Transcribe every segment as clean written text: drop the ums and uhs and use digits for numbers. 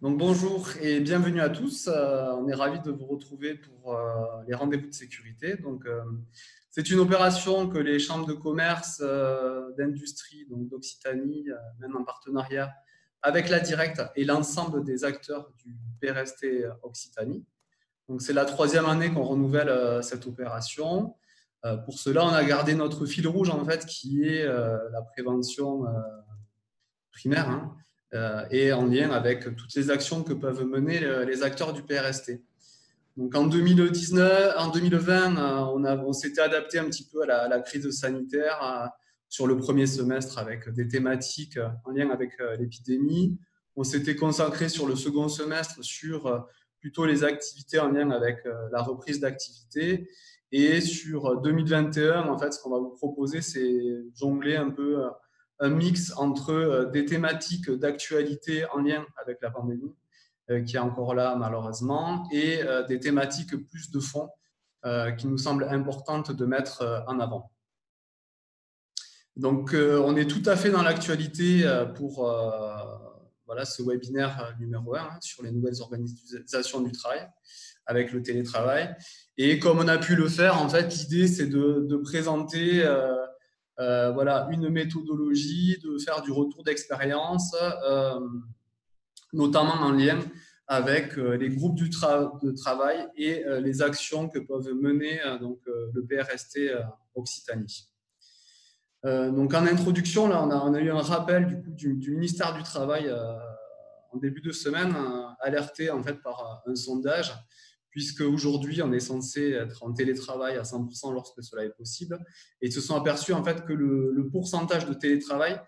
Donc bonjour et bienvenue à tous. On est ravis de vous retrouver pour les rendez-vous de sécurité. C'est une opération que les chambres de commerce, d'industrie, donc d'Occitanie, mènent en partenariat avec la Directe et l'ensemble des acteurs du PRST Occitanie. Donc c'est la troisième année qu'on renouvelle cette opération. Pour cela, on a gardé notre fil rouge en fait, qui est la prévention primaire, hein, et en lien avec toutes les actions que peuvent mener les acteurs du PRST. Donc en 2019, en 2020, on s'était adapté un petit peu à la crise sanitaire sur le premier semestre avec des thématiques en lien avec l'épidémie. On s'était consacré sur le second semestre sur plutôt les activités en lien avec la reprise d'activité. Et sur 2021, en fait, ce qu'on va vous proposer, c'est jongler un peu un mix entre des thématiques d'actualité en lien avec la pandémie, qui est encore là malheureusement, et des thématiques plus de fond qui nous semblent importantes de mettre en avant. Donc, on est tout à fait dans l'actualité pour voilà, ce webinaire numéro 1 sur les nouvelles organisations du travail avec le télétravail. Et comme on a pu le faire, en fait, l'idée, c'est de présenter voilà, une méthodologie, de faire du retour d'expérience, notamment en lien avec les groupes de travail et les actions que peuvent mener le PRST Occitanie. Donc en introduction, là, on a eu un rappel du ministère du Travail en début de semaine, alerté en fait par un sondage, puisque aujourd'hui on est censé être en télétravail à 100% lorsque cela est possible, et ils se sont aperçus en fait que le pourcentage de télétravail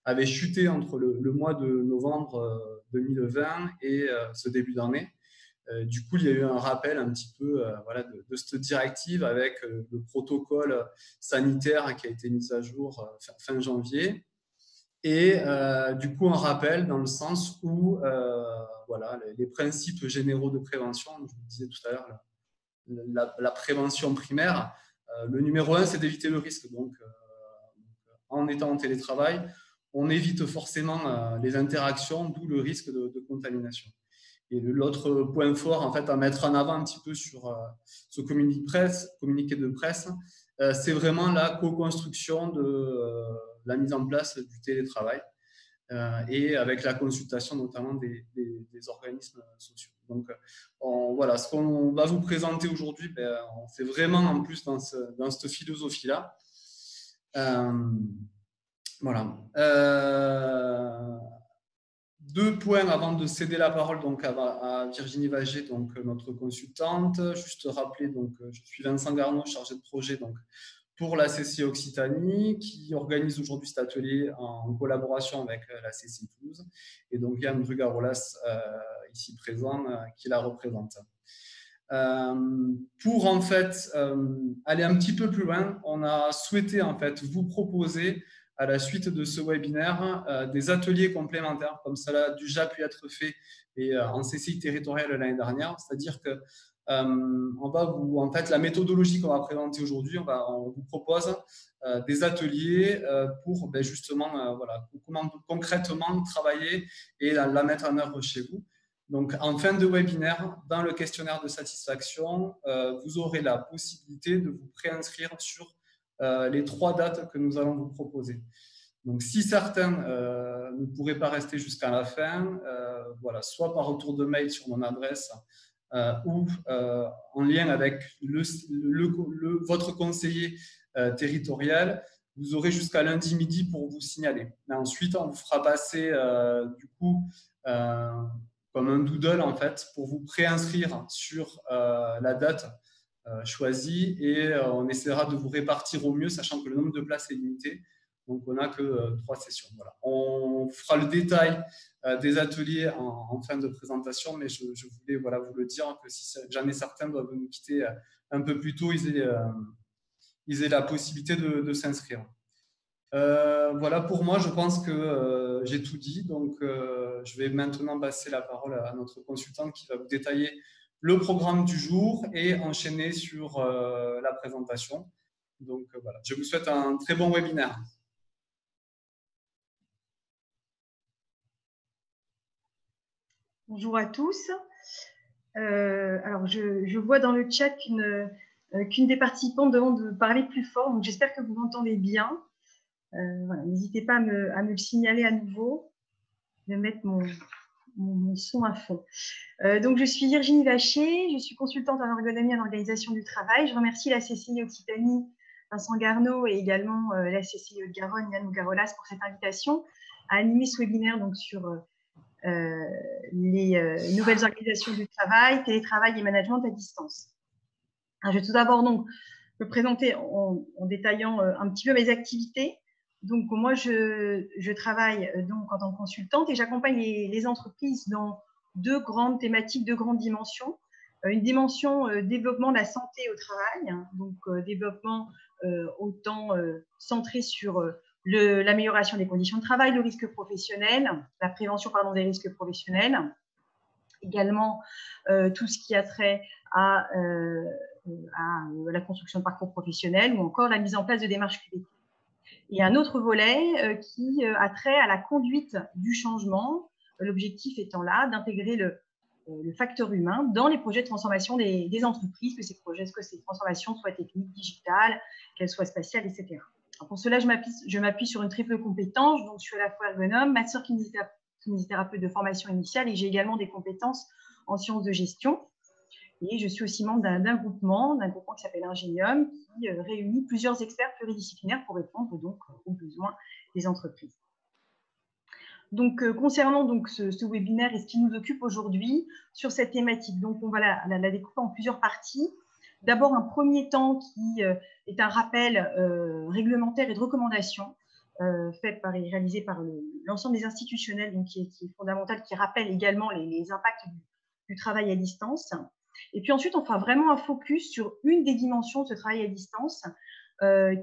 avait chuté entre le mois de novembre 2020 et ce début d'année. Du coup, il y a eu un rappel un petit peu voilà, de cette directive avec le protocole sanitaire qui a été mis à jour fin janvier. Et du coup, un rappel dans le sens où voilà, les principes généraux de prévention, je vous disais tout à l'heure, la prévention primaire, le numéro 1, c'est d'éviter le risque. Donc, en étant en télétravail, on évite forcément les interactions, d'où le risque de contamination. Et l'autre point fort en fait, à mettre en avant un petit peu sur ce communiqué de presse, c'est vraiment la co-construction de la mise en place du télétravail et avec la consultation notamment des organismes sociaux. Donc voilà, ce qu'on va vous présenter aujourd'hui, c'est vraiment en plus dans cette philosophie-là. Voilà. Deux points avant de céder la parole donc, à Virginie Vagé, donc, notre consultante. Juste rappeler, donc, je suis Vincent Garneau, chargé de projet donc, pour la CCI Occitanie, qui organise aujourd'hui cet atelier en collaboration avec la CCI Toulouse. Et donc, Yann Drugarolas, ici présent, qui la représente. Pour en fait aller un petit peu plus loin, on a souhaité en fait vous proposer à la suite de ce webinaire des ateliers complémentaires, comme cela a déjà pu être fait et, en CCI territoriale l'année dernière. C'est-à-dire que on va vous, en fait, la méthodologie qu'on va présenter aujourd'hui, on vous propose des ateliers pour justement voilà, comment concrètement travailler et la mettre en œuvre chez vous. Donc, en fin de webinaire, dans le questionnaire de satisfaction, vous aurez la possibilité de vous préinscrire sur les 3 dates que nous allons vous proposer. Donc, si certains ne pourraient pas rester jusqu'à la fin, voilà, soit par retour de mail sur mon adresse ou en lien avec votre conseiller territorial, vous aurez jusqu'à lundi midi pour vous signaler. Et ensuite, on vous fera passer du coup comme un doodle en fait pour vous préinscrire sur la date choisie et on essaiera de vous répartir au mieux, sachant que le nombre de places est limité. Donc, on n'a que 3 sessions. Voilà. On fera le détail des ateliers en fin de présentation, mais je voulais voilà, vous le dire que si jamais certains doivent nous quitter un peu plus tôt, ils aient la possibilité de s'inscrire. Voilà, pour moi, je pense que j'ai tout dit. Donc, je vais maintenant passer la parole à notre consultante qui va vous détailler le programme du jour et enchaîner sur la présentation. Donc, voilà, je vous souhaite un très bon webinaire. Bonjour à tous. Alors, je vois dans le chat qu'une des participantes demande de parler plus fort, donc j'espère que vous m'entendez bien. Voilà, n'hésitez pas à me le signaler à nouveau, de mettre mon son à fond. Donc, je suis Virginie Vacher, je suis consultante en ergonomie et en organisation du travail. Je remercie la CCI Occitanie, Vincent Garneau, et également la CCI Haute-Garonne, Yann Garolas, pour cette invitation à animer ce webinaire donc, sur les nouvelles organisations du travail, télétravail et management à distance. Alors, je vais tout d'abord donc me présenter en détaillant un petit peu mes activités. Donc, moi, je travaille donc en tant que consultante et j'accompagne les entreprises dans deux grandes thématiques, deux grandes dimensions. Une dimension développement de la santé au travail, hein, donc développement autant centré sur l'amélioration des conditions de travail, le risque professionnel, la prévention des risques professionnels, également tout ce qui a trait à la construction de parcours professionnels ou encore la mise en place de démarches QPT. Et un autre volet qui a trait à la conduite du changement, l'objectif étant là d'intégrer le facteur humain dans les projets de transformation des entreprises, que ces transformations soient techniques, digitales, qu'elles soient spatiales, etc. Alors pour cela, je m'appuie sur une triple compétence. Donc, je suis à la fois ergonome, master kinésithérapeute de formation initiale, et j'ai également des compétences en sciences de gestion. Et je suis aussi membre d'un groupement qui s'appelle Ingenium, qui réunit plusieurs experts pluridisciplinaires pour répondre donc aux besoins des entreprises. Donc, concernant donc ce webinaire et ce qui nous occupe aujourd'hui sur cette thématique, donc on va la découper en plusieurs parties. D'abord, un premier temps qui est un rappel réglementaire et de recommandations fait et réalisé par l'ensemble des institutionnels, donc qui est fondamental, qui rappelle également les impacts du travail à distance. Et puis ensuite, on fera vraiment un focus sur une des dimensions de ce travail à distance,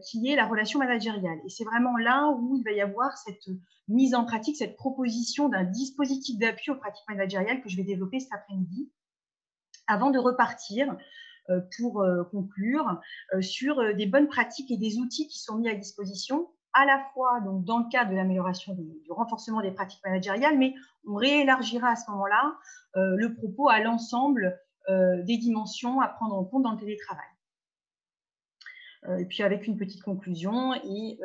qui est la relation managériale. Et c'est vraiment là où il va y avoir cette mise en pratique, cette proposition d'un dispositif d'appui aux pratiques managériales que je vais développer cet après-midi, avant de repartir pour conclure sur des bonnes pratiques et des outils qui sont mis à disposition, à la fois donc, dans le cadre de l'amélioration du renforcement des pratiques managériales, mais on réélargira à ce moment-là le propos à l'ensemble des dimensions à prendre en compte dans le télétravail. Et puis avec une petite conclusion et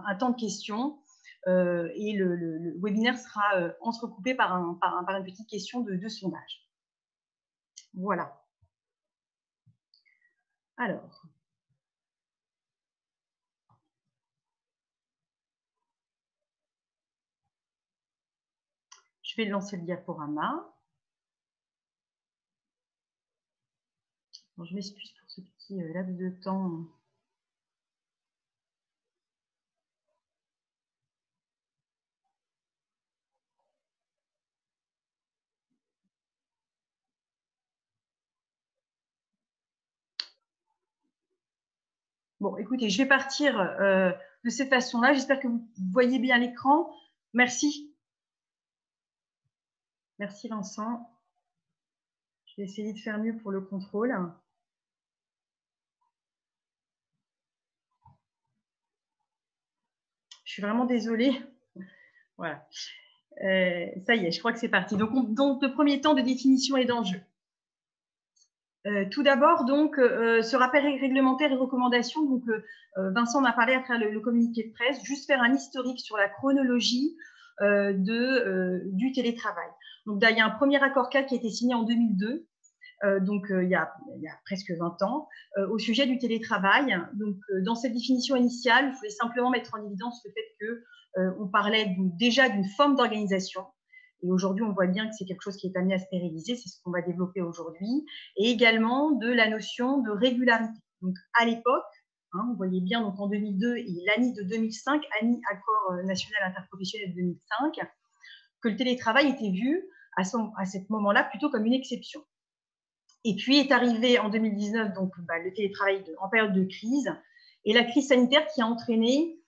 un temps de questions. Et le webinaire sera entrecoupé par une petite question de sondage. Voilà. Alors. Je vais lancer le diaporama. Bon, je m'excuse pour ce petit laps de temps. Bon, écoutez, je vais partir de cette façon-là. J'espère que vous voyez bien l'écran. Merci. Merci, Vincent. Je vais essayer de faire mieux pour le contrôle. Je suis vraiment désolée. Voilà. Ça y est, je crois que c'est parti. Donc, le premier temps de définition et d'enjeu. Tout d'abord, donc, ce rappel réglementaire et recommandations. Donc, Vincent en a parlé à travers le communiqué de presse. Juste faire un historique sur la chronologie du télétravail. Donc, il y a un premier accord cadre qui a été signé en 2002. Donc, il y a presque 20 ans, au sujet du télétravail. Donc, dans cette définition initiale, je voulais simplement mettre en évidence le fait qu'on parlait déjà d'une forme d'organisation. Et aujourd'hui, on voit bien que c'est quelque chose qui est amené à se pérenniser, c'est ce qu'on va développer aujourd'hui, et également de la notion de régularité. Donc, à l'époque, vous voyez bien, donc en 2002 et l'ANI de 2005, ANI, Accord national interprofessionnel de 2005, que le télétravail était vu à ce moment-là plutôt comme une exception. Et puis est arrivé en 2019 donc, le télétravail en période de crise et la crise sanitaire qui a entraîné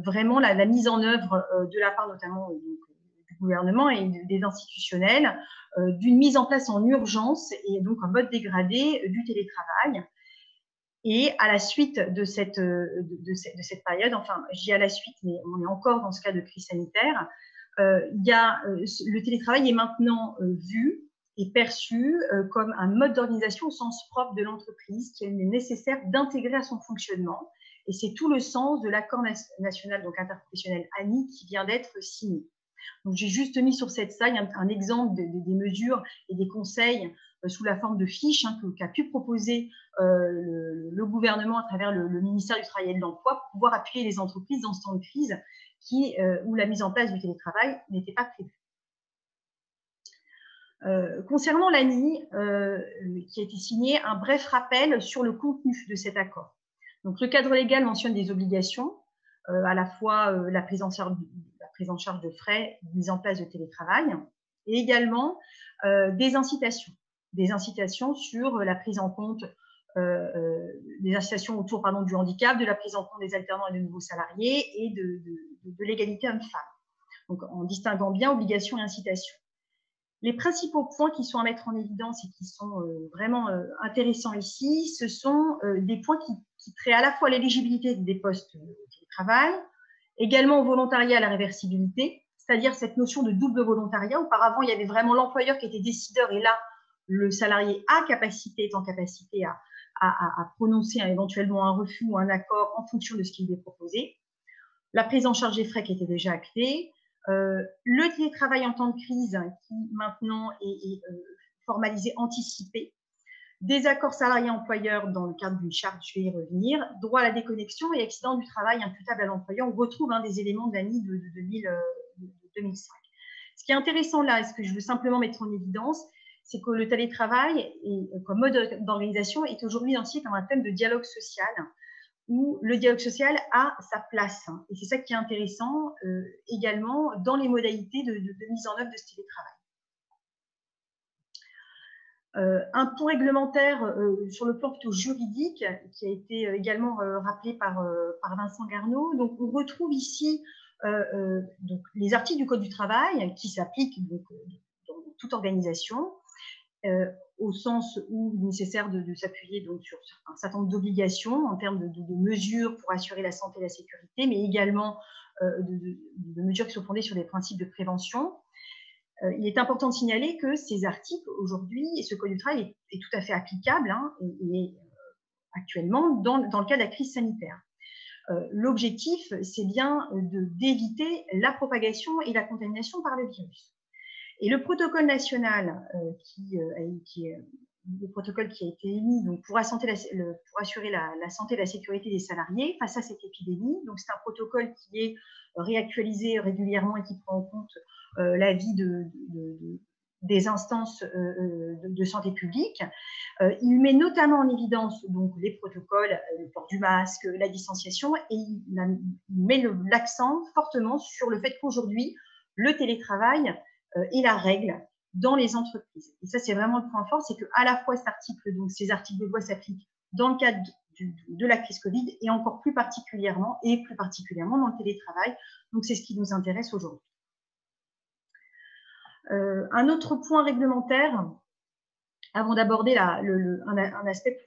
vraiment la mise en œuvre de la part notamment du gouvernement et des institutionnels d'une mise en place en urgence et donc en mode dégradé du télétravail. Et à la suite de cette période, enfin, je dis à la suite, mais on est encore dans ce cas de crise sanitaire, le télétravail est maintenant vu et perçu comme un mode d'organisation au sens propre de l'entreprise qu'il est nécessaire d'intégrer à son fonctionnement. Et c'est tout le sens de l'accord national, donc interprofessionnel ANI, qui vient d'être signé. Donc, j'ai juste mis sur cette slide un exemple des mesures et des conseils sous la forme de fiches qu'a pu proposer le gouvernement à travers le ministère du Travail et de l'Emploi pour pouvoir appuyer les entreprises dans ce temps de crise où la mise en place du télétravail n'était pas prévue. Concernant l'ANI, qui a été signé, un bref rappel sur le contenu de cet accord. Donc, le cadre légal mentionne des obligations, à la fois la prise en charge de frais, mise en place de télétravail, et également des incitations sur la prise en compte, des incitations autour du handicap, de la prise en compte des alternants et de nouveaux salariés et de l'égalité homme-femme. Donc, en distinguant bien obligations et incitations. Les principaux points qui sont à mettre en évidence et qui sont vraiment intéressants ici, ce sont des points qui traient à la fois à l'éligibilité des postes de télétravail, également au volontariat, à la réversibilité, c'est-à-dire cette notion de double volontariat. Auparavant, il y avait vraiment l'employeur qui était décideur et là, le salarié est en capacité à prononcer éventuellement un refus ou un accord en fonction de ce qui lui est proposé. La prise en charge des frais qui était déjà actée. Le télétravail en temps de crise qui maintenant est formalisé, anticipé. Des accords salariés-employeurs dans le cadre d'une charte, je vais y revenir, droit à la déconnexion et accident du travail imputable à l'employeur. On retrouve des éléments de l'ANI de 2005. Ce qui est intéressant là, et ce que je veux simplement mettre en évidence, c'est que le télétravail comme mode d'organisation est aujourd'hui identifié comme un thème de dialogue social, où le dialogue social a sa place. Et c'est ça qui est intéressant également dans les modalités de mise en œuvre de ce télétravail. Un point réglementaire sur le plan plutôt juridique qui a été également rappelé par Vincent Garneau. Donc, on retrouve ici donc, les articles du Code du travail qui s'appliquent dans toute organisation, au sens où il est nécessaire de s'appuyer sur un certain nombre d'obligations en termes de mesures pour assurer la santé et la sécurité, mais également de mesures qui sont fondées sur des principes de prévention. Il est important de signaler que ces articles, aujourd'hui, et ce Code du travail est tout à fait applicable actuellement dans le cas de la crise sanitaire. L'objectif, c'est bien d'éviter la propagation et la contamination par le virus. Et le protocole national, le protocole qui a été émis donc pour assurer la santé et la sécurité des salariés face à cette épidémie. Donc, c'est un protocole qui est réactualisé régulièrement et qui prend en compte l'avis des instances de santé publique. Il met notamment en évidence donc, les protocoles, le port du masque, la distanciation, et il met l'accent fortement sur le fait qu'aujourd'hui, le télétravail est la règle dans les entreprises. Et ça, c'est vraiment le point fort, c'est qu'à la fois ces articles de loi s'appliquent dans le cadre de la crise Covid et encore plus particulièrement dans le télétravail. Donc, c'est ce qui nous intéresse aujourd'hui. Un autre point réglementaire, avant d'aborder un aspect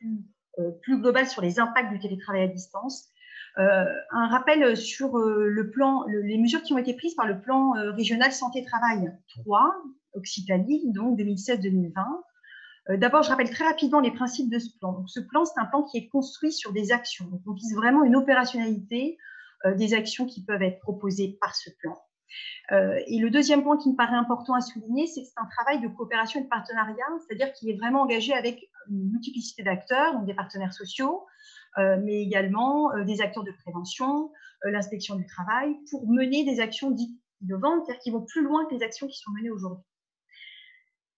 plus global sur les impacts du télétravail à distance, un rappel sur les mesures qui ont été prises par le plan régional santé-travail 3, Occitanie, donc 2016-2020. D'abord, je rappelle très rapidement les principes de ce plan. Donc, ce plan, c'est un plan qui est construit sur des actions. Donc, on vise vraiment une opérationnalité des actions qui peuvent être proposées par ce plan. Et le deuxième point qui me paraît important à souligner, c'est que c'est un travail de coopération et de partenariat, c'est-à-dire qu'il est vraiment engagé avec une multiplicité d'acteurs, donc des partenaires sociaux, mais également des acteurs de prévention, l'inspection du travail, pour mener des actions dites innovantes, c'est-à-dire qui vont plus loin que les actions qui sont menées aujourd'hui.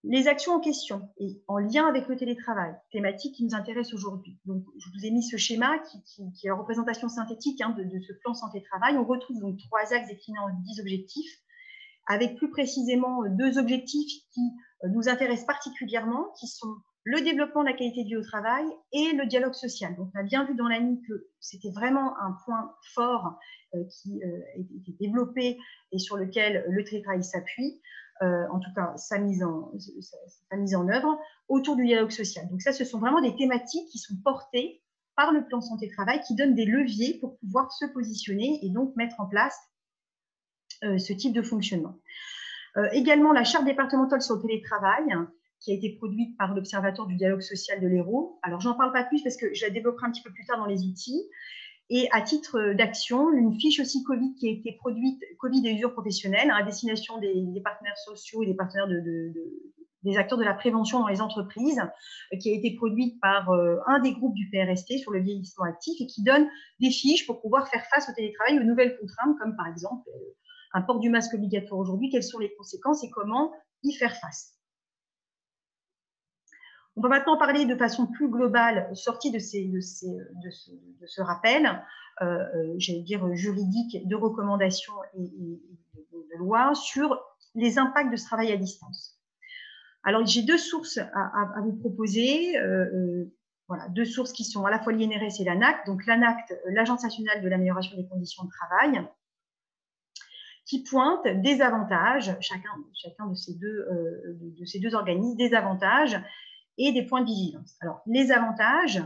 Les actions en question, et en lien avec le télétravail, thématique qui nous intéresse aujourd'hui. Donc, je vous ai mis ce schéma qui est la représentation synthétique de ce plan santé-travail. On retrouve donc 3 axes déclinés en 10 objectifs, avec plus précisément 2 objectifs qui nous intéressent particulièrement, qui sont le développement de la qualité de vie au travail et le dialogue social. Donc, on a bien vu dans l'ANI que c'était vraiment un point fort qui était développé et sur lequel le télétravail s'appuie. En tout cas sa mise en œuvre autour du dialogue social. Donc ça, ce sont vraiment des thématiques qui sont portées par le plan santé-travail qui donne des leviers pour pouvoir se positionner et donc mettre en place ce type de fonctionnement. Également, la charte départementale sur le télétravail, qui a été produite par l'Observatoire du dialogue social de l'Hérault. Alors, j'en parle pas plus parce que je la développerai un petit peu plus tard dans les outils. Et à titre d'action, une fiche aussi Covid qui a été produite, Covid et usure professionnelle, à destination des partenaires sociaux et des partenaires des acteurs de la prévention dans les entreprises, qui a été produite par un des groupes du PRST sur le vieillissement actif et qui donne des fiches pour pouvoir faire face au télétravail, aux nouvelles contraintes, comme par exemple un port du masque obligatoire aujourd'hui, quelles sont les conséquences et comment y faire face. On va maintenant parler de façon plus globale, sortie de ce rappel, j'allais dire juridique, de recommandations et de lois sur les impacts de ce travail à distance. Alors, j'ai deux sources à vous proposer, voilà, deux sources qui sont à la fois l'INRS et l'ANACT. Donc, l'ANACT, l'Agence nationale de l'amélioration des conditions de travail, qui pointe des avantages, chacun de ces deux organismes, des avantages et des points de vigilance. Alors, les avantages,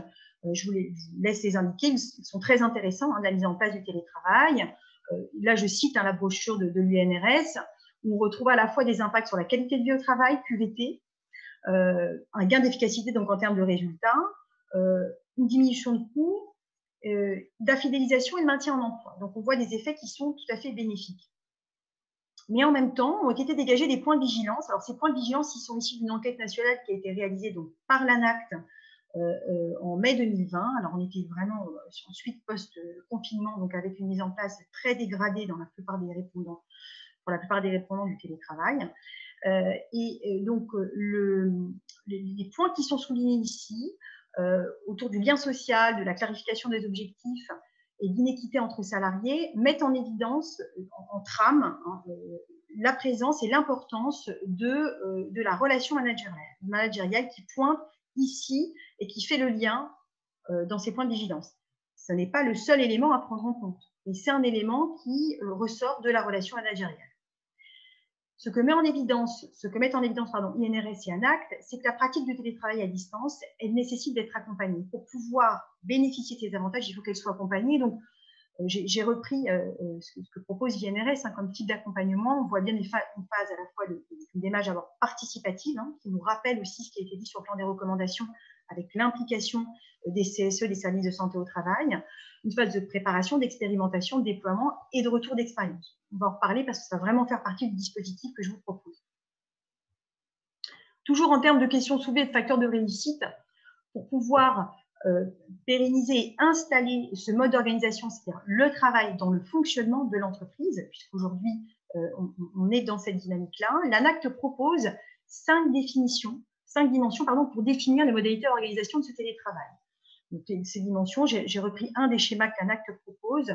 je vous laisse les indiquer, ils sont très intéressants, la mise en place du télétravail. Là, je cite la brochure de l'UNRS, où on retrouve à la fois des impacts sur la qualité de vie au travail, QVT, un gain d'efficacité donc en termes de résultats, une diminution de coûts, d'affidélisation et de maintien en emploi. Donc, on voit des effets qui sont tout à fait bénéfiques. Mais en même temps, ont été dégagés des points de vigilance. Alors, ces points de vigilance, ils sont issus d'une enquête nationale qui a été réalisée donc, par l'ANACT en mai 2020. Alors, on était vraiment ensuite post-confinement, donc avec une mise en place très dégradée dans la plupart des répondants, pour la plupart des répondants du télétravail. Donc, les points qui sont soulignés ici, autour du lien social, de la clarification des objectifs et d'inéquité entre salariés, mettent en évidence, en trame, la présence et l'importance de la relation managériale qui pointe ici et qui fait le lien dans ces points de vigilance. Ce n'est pas le seul élément à prendre en compte, mais c'est un élément qui ressort de la relation managériale. Ce que mettent en évidence INRS et ANACT, c'est que la pratique du télétravail à distance, elle nécessite d'être accompagnée. Pour pouvoir bénéficier de ces avantages, il faut qu'elle soit accompagnée. Donc, j'ai repris ce que propose INRS comme type d'accompagnement. On voit bien une phase à la fois d'une démarche participative, qui nous rappelle aussi ce qui a été dit sur le plan des recommandations avec l'implication des CSE, des services de santé au travail, une phase de préparation, d'expérimentation, de déploiement et de retour d'expérience. On va en reparler parce que ça va vraiment faire partie du dispositif que je vous propose. Toujours en termes de questions soulevées de facteurs de réussite, pour pouvoir pérenniser et installer ce mode d'organisation, c'est-à-dire le travail dans le fonctionnement de l'entreprise, puisqu'aujourd'hui, on est dans cette dynamique-là, l'ANACT propose 5 dimensions pour définir les modalités d'organisation de ce télétravail. Donc, ces dimensions, j'ai repris un des schémas que l'ANACT propose.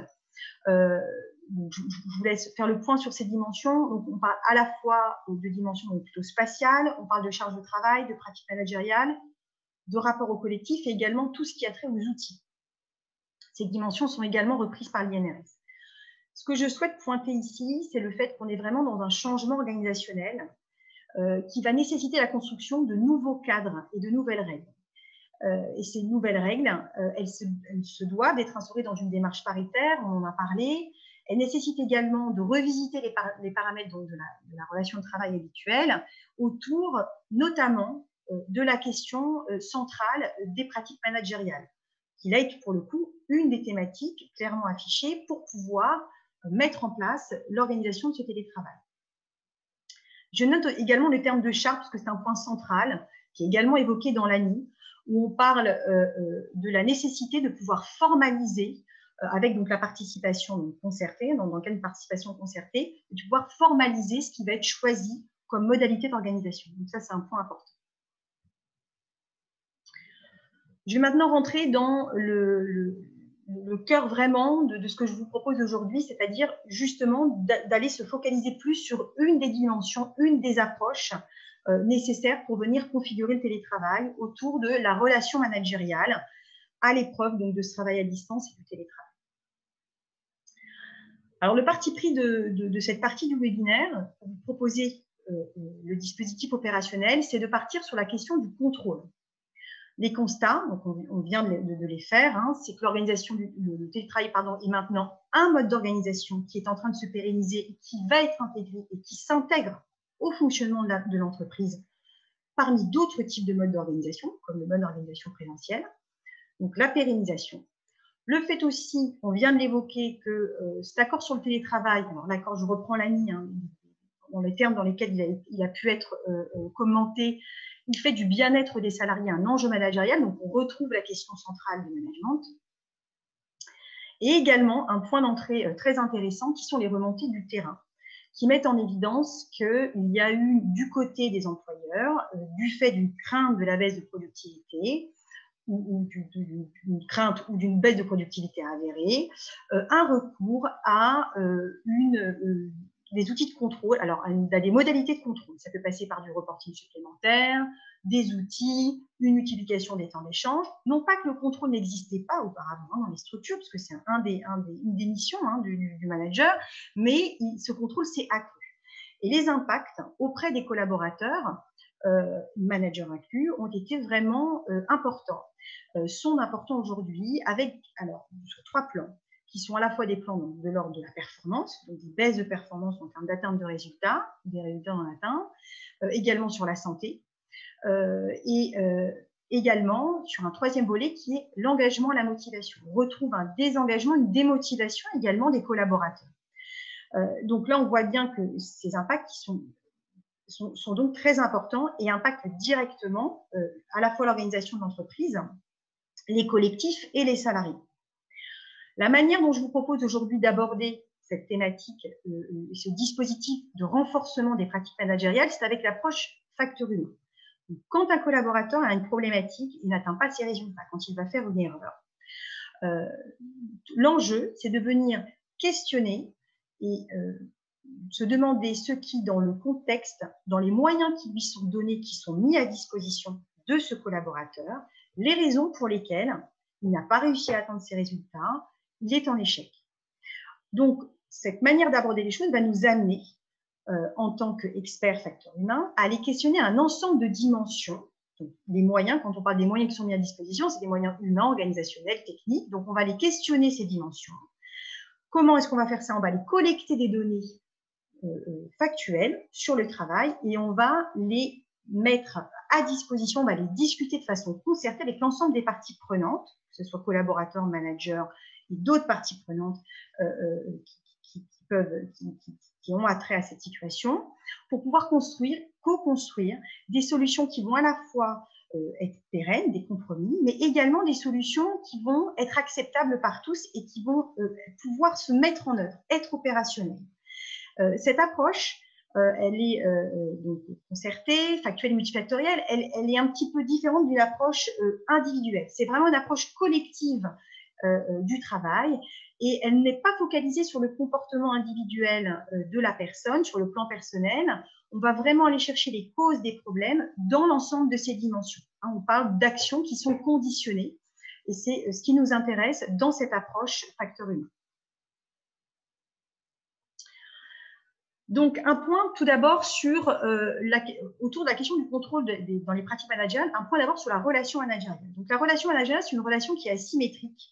Donc, je vous laisse faire le point sur ces dimensions. Donc, on parle à la fois de dimensions donc plutôt spatiales, on parle de charge de travail, de pratique managériale, de rapport au collectif et également tout ce qui a trait aux outils. Ces dimensions sont également reprises par l'INRS. Ce que je souhaite pointer ici, c'est le fait qu'on est vraiment dans un changement organisationnel qui va nécessiter la construction de nouveaux cadres et de nouvelles règles. Et ces nouvelles règles, elles se doivent d'être instaurées dans une démarche paritaire, on en a parlé. Elles nécessitent également de revisiter les paramètres donc, de la relation de travail habituelle autour notamment de la question centrale des pratiques managériales, qui là est pour le coup une des thématiques clairement affichées pour pouvoir mettre en place l'organisation de ce télétravail. Je note également le terme de charte, parce que c'est un point central, qui est également évoqué dans l'ANI, où on parle de la nécessité de pouvoir formaliser, avec donc la participation concertée, dans le cadre d'une participation concertée, de pouvoir formaliser ce qui va être choisi comme modalité d'organisation. Donc ça, c'est un point important. Je vais maintenant rentrer dans le cœur vraiment de ce que je vous propose aujourd'hui, c'est-à-dire justement d'aller se focaliser plus sur une des dimensions, une des approches nécessaires pour venir configurer le télétravail autour de la relation managériale à l'épreuve donc de ce travail à distance et du télétravail. Alors, le parti pris de cette partie du webinaire, pour vous proposer le dispositif opérationnel, c'est de partir sur la question du contrôle. Les constats, donc on vient de les faire, hein, c'est que l'organisation le télétravail est maintenant un mode d'organisation qui est en train de se pérenniser, qui va être intégré et qui s'intègre au fonctionnement de l'entreprise parmi d'autres types de modes d'organisation, comme le mode d'organisation présentiel. Donc la pérennisation. Le fait aussi, on vient de l'évoquer, que cet accord sur le télétravail, alors l'accord, je reprends l'ANI, hein, dans les termes dans lesquels il a pu être commenté, il fait du bien-être des salariés un enjeu managérial, donc on retrouve la question centrale du management. Et également, un point d'entrée très intéressant, qui sont les remontées du terrain, qui mettent en évidence qu'il y a eu du côté des employeurs, du fait d'une crainte de la baisse de productivité, ou d'une crainte ou d'une baisse de productivité avérée, un recours à des outils de contrôle, alors à des modalités de contrôle. Ça peut passer par du reporting supplémentaire, des outils, une multiplication des temps d'échange. Non pas que le contrôle n'existait pas auparavant dans les structures, parce que c'est une des missions du manager, mais ce contrôle s'est accru. Et les impacts auprès des collaborateurs, managers inclus, ont été vraiment importants. Sont importants aujourd'hui sur 3 plans, qui sont à la fois des plans de l'ordre de la performance, donc des baisses de performance en termes d'atteinte de résultats, des résultats non atteints, également sur la santé, et également sur un 3e volet qui est l'engagement et la motivation. On retrouve un désengagement, une démotivation également des collaborateurs. Donc là, on voit bien que ces impacts sont donc très importants et impactent directement à la fois l'organisation de l'entreprise, les collectifs et les salariés. La manière dont je vous propose aujourd'hui d'aborder cette thématique, ce dispositif de renforcement des pratiques managériales, c'est avec l'approche facteur humain. Quand un collaborateur a une problématique, il n'atteint pas ses résultats, quand il va faire une erreur. L'enjeu, c'est de venir questionner et se demander ce qui, dans le contexte, dans les moyens qui lui sont donnés, qui sont mis à disposition de ce collaborateur, les raisons pour lesquelles il n'a pas réussi à atteindre ses résultats, il est en échec. Donc, cette manière d'aborder les choses va nous amener, en tant qu'expert facteur humain, à aller questionner un ensemble de dimensions. Donc, les moyens, quand on parle des moyens qui sont mis à disposition, c'est des moyens humains, organisationnels, techniques. Donc, on va aller questionner ces dimensions. Comment est-ce qu'on va faire ça? On va aller collecter des données factuelles sur le travail et on va les mettre à disposition, on va les discuter de façon concertée avec l'ensemble des parties prenantes, que ce soit collaborateurs, managers et d'autres parties prenantes qui ont attrait à cette situation, pour pouvoir co-construire des solutions qui vont à la fois être pérennes, des compromis, mais également des solutions qui vont être acceptables par tous et qui vont pouvoir se mettre en œuvre, être opérationnelles. Cette approche, elle est donc concertée, factuelle, multifactorielle, elle est un petit peu différente d'une approche individuelle. C'est vraiment une approche collective du travail et elle n'est pas focalisée sur le comportement individuel de la personne, sur le plan personnel. On va vraiment aller chercher les causes des problèmes dans l'ensemble de ces dimensions. On parle d'actions qui sont conditionnées et c'est ce qui nous intéresse dans cette approche facteur humain. Donc, un point tout d'abord autour de la question du contrôle dans les pratiques managériales, un point d'abord sur la relation managériale. Donc, la relation managériale, c'est une relation qui est asymétrique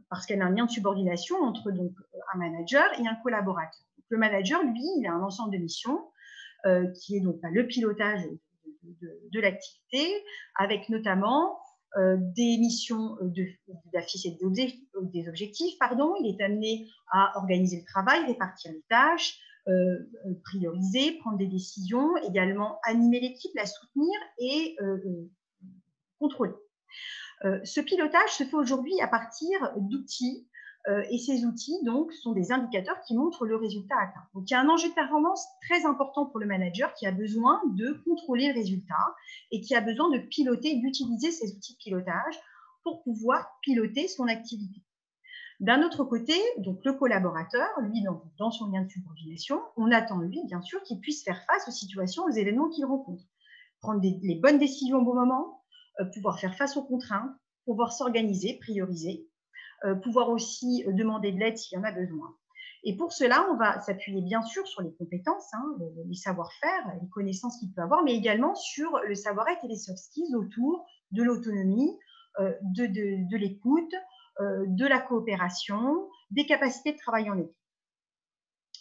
parce qu'elle a un lien de subordination entre donc, un manager et un collaborateur. Donc, le manager, lui, il a un ensemble de missions qui est donc le pilotage de l'activité, avec notamment des missions d'afficher des objectifs, il est amené à organiser le travail, répartir les tâches, prioriser, prendre des décisions, également animer l'équipe, la soutenir et contrôler. Ce pilotage se fait aujourd'hui à partir d'outils et ces outils donc sont des indicateurs qui montrent le résultat atteint. Donc il y a un enjeu de performance très important pour le manager qui a besoin de contrôler le résultat et qui a besoin de piloter, d'utiliser ces outils de pilotage pour pouvoir piloter son activité. D'un autre côté, donc le collaborateur, lui, dans son lien de subordination, on attend de lui, bien sûr, qu'il puisse faire face aux situations, aux événements qu'il rencontre, prendre les bonnes décisions au bon moment, pouvoir faire face aux contraintes, pouvoir s'organiser, prioriser, pouvoir aussi demander de l'aide s'il y en a besoin. Et pour cela, on va s'appuyer bien sûr sur les compétences, hein, les savoir-faire, les connaissances qu'il peut avoir, mais également sur le savoir-être et les soft skills autour de l'autonomie, de l'écoute, de la coopération, des capacités de travail en équipe.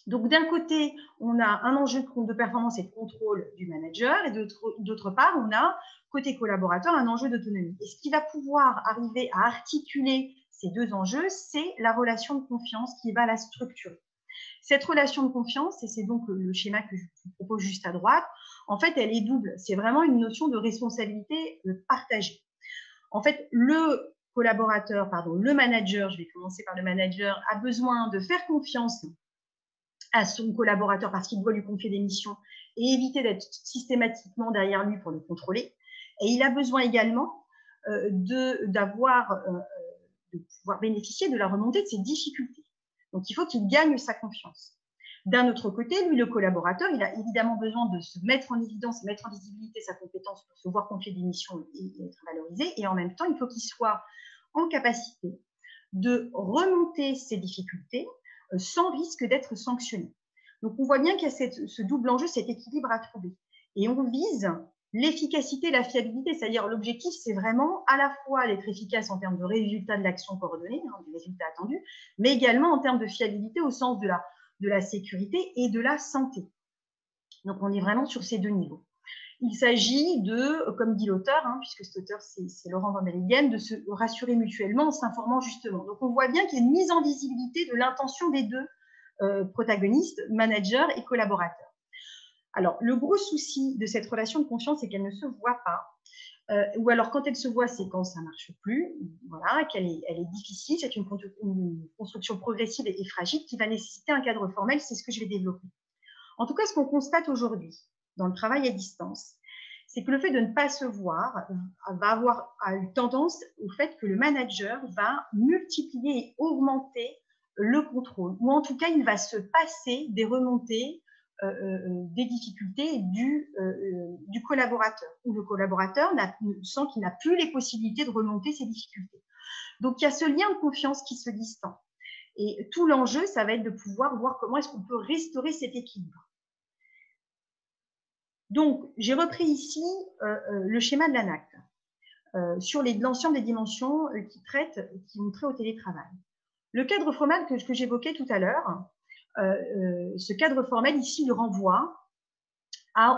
Donc, d'un côté, on a un enjeu de performance et de contrôle du manager, et d'autre part, on a, côté collaborateur, un enjeu d'autonomie. Et ce qui va pouvoir arriver à articuler ces deux enjeux, c'est la relation de confiance qui va la structurer. Cette relation de confiance, et c'est donc le schéma que je vous propose juste à droite, en fait, elle est double. C'est vraiment une notion de responsabilité partagée. En fait, le collaborateur, le manager, je vais commencer par le manager, a besoin de faire confiance à son collaborateur parce qu'il doit lui confier des missions et éviter d'être systématiquement derrière lui pour le contrôler. Et il a besoin également de pouvoir bénéficier de la remontée de ses difficultés. Donc, il faut qu'il gagne sa confiance. D'un autre côté, lui, le collaborateur, il a évidemment besoin de se mettre en évidence, mettre en visibilité sa compétence pour se voir confier des missions et être valorisé. Et en même temps, il faut qu'il soit en capacité de remonter ses difficultés sans risque d'être sanctionné. Donc, on voit bien qu'il y a ce double enjeu, cet équilibre à trouver. Et on vise l'efficacité, la fiabilité, c'est-à-dire l'objectif, c'est vraiment à la fois d'être efficace en termes de résultats de l'action coordonnée, des résultats attendus, mais également en termes de fiabilité au sens de la sécurité et de la santé. Donc, on est vraiment sur ces deux niveaux. Il s'agit de, comme dit l'auteur, puisque cet auteur, c'est Laurent Van Belleghem, de se rassurer mutuellement en s'informant justement. Donc, on voit bien qu'il y a une mise en visibilité de l'intention des deux protagonistes, managers et collaborateurs. Alors, le gros souci de cette relation de confiance, c'est qu'elle ne se voit pas. Ou alors, quand elle se voit, c'est quand ça ne marche plus, voilà, elle est difficile, c'est une construction progressive et fragile qui va nécessiter un cadre formel, c'est ce que je vais développer. En tout cas, ce qu'on constate aujourd'hui dans le travail à distance, c'est que le fait de ne pas se voir va avoir une tendance au fait que le manager va multiplier et augmenter le contrôle, ou en tout cas, il va se passer des remontées des difficultés du collaborateur, où le collaborateur sent qu'il n'a plus les possibilités de remonter ses difficultés. Donc, il y a ce lien de confiance qui se distend. Et tout l'enjeu, ça va être de pouvoir voir comment est-ce qu'on peut restaurer cet équilibre. Donc, j'ai repris ici le schéma de l'ANACT sur l'ensemble des dimensions qui ont trait au télétravail. Le cadre formel que j'évoquais tout à l'heure, ce cadre formel ici, il renvoie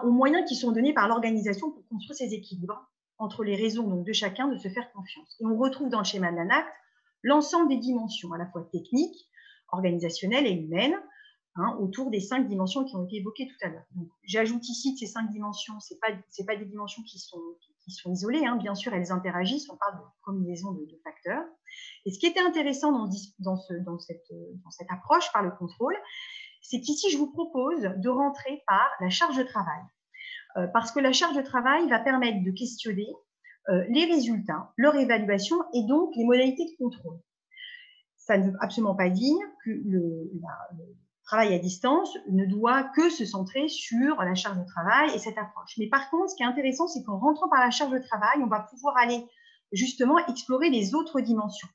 aux moyens qui sont donnés par l'organisation pour construire ces équilibres entre les raisons donc, de chacun de se faire confiance. Et on retrouve dans le schéma de l'ANACT l'ensemble des dimensions, à la fois techniques, organisationnelles et humaines, autour des 5 dimensions qui ont été évoquées tout à l'heure. J'ajoute ici que ces 5 dimensions, ce n'est pas des dimensions qui sont isolées, bien sûr, elles interagissent, on parle de combinaison de facteurs. Et ce qui était intéressant dans cette approche par le contrôle, c'est qu'ici, je vous propose de rentrer par la charge de travail. Parce que la charge de travail va permettre de questionner les résultats, leur évaluation et donc les modalités de contrôle. Ça ne veut absolument pas dire que le travail à distance ne doit que se centrer sur la charge de travail et cette approche. Mais par contre, ce qui est intéressant, c'est qu'en rentrant par la charge de travail, on va pouvoir aller justement explorer les autres dimensions.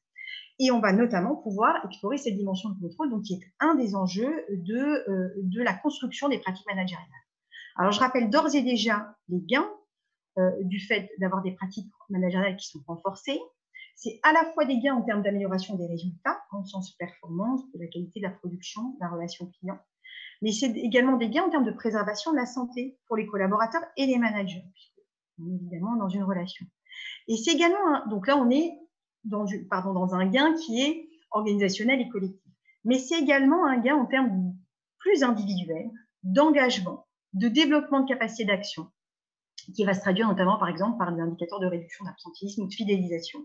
Et on va notamment pouvoir explorer cette dimension de contrôle, donc qui est un des enjeux de la construction des pratiques managériales. Alors, je rappelle d'ores et déjà les gains du fait d'avoir des pratiques managériales qui sont renforcées. C'est à la fois des gains en termes d'amélioration des résultats, en sens performance, de la qualité de la production, de la relation client, mais c'est également des gains en termes de préservation de la santé pour les collaborateurs et les managers, puisqu'on est évidemment dans une relation. Et c'est également, donc là on est dans un gain qui est organisationnel et collectif, mais c'est également un gain en termes plus individuels, d'engagement, de développement de capacité d'action, qui va se traduire notamment, par exemple, par des indicateurs de réduction d'absentéisme ou de fidélisation,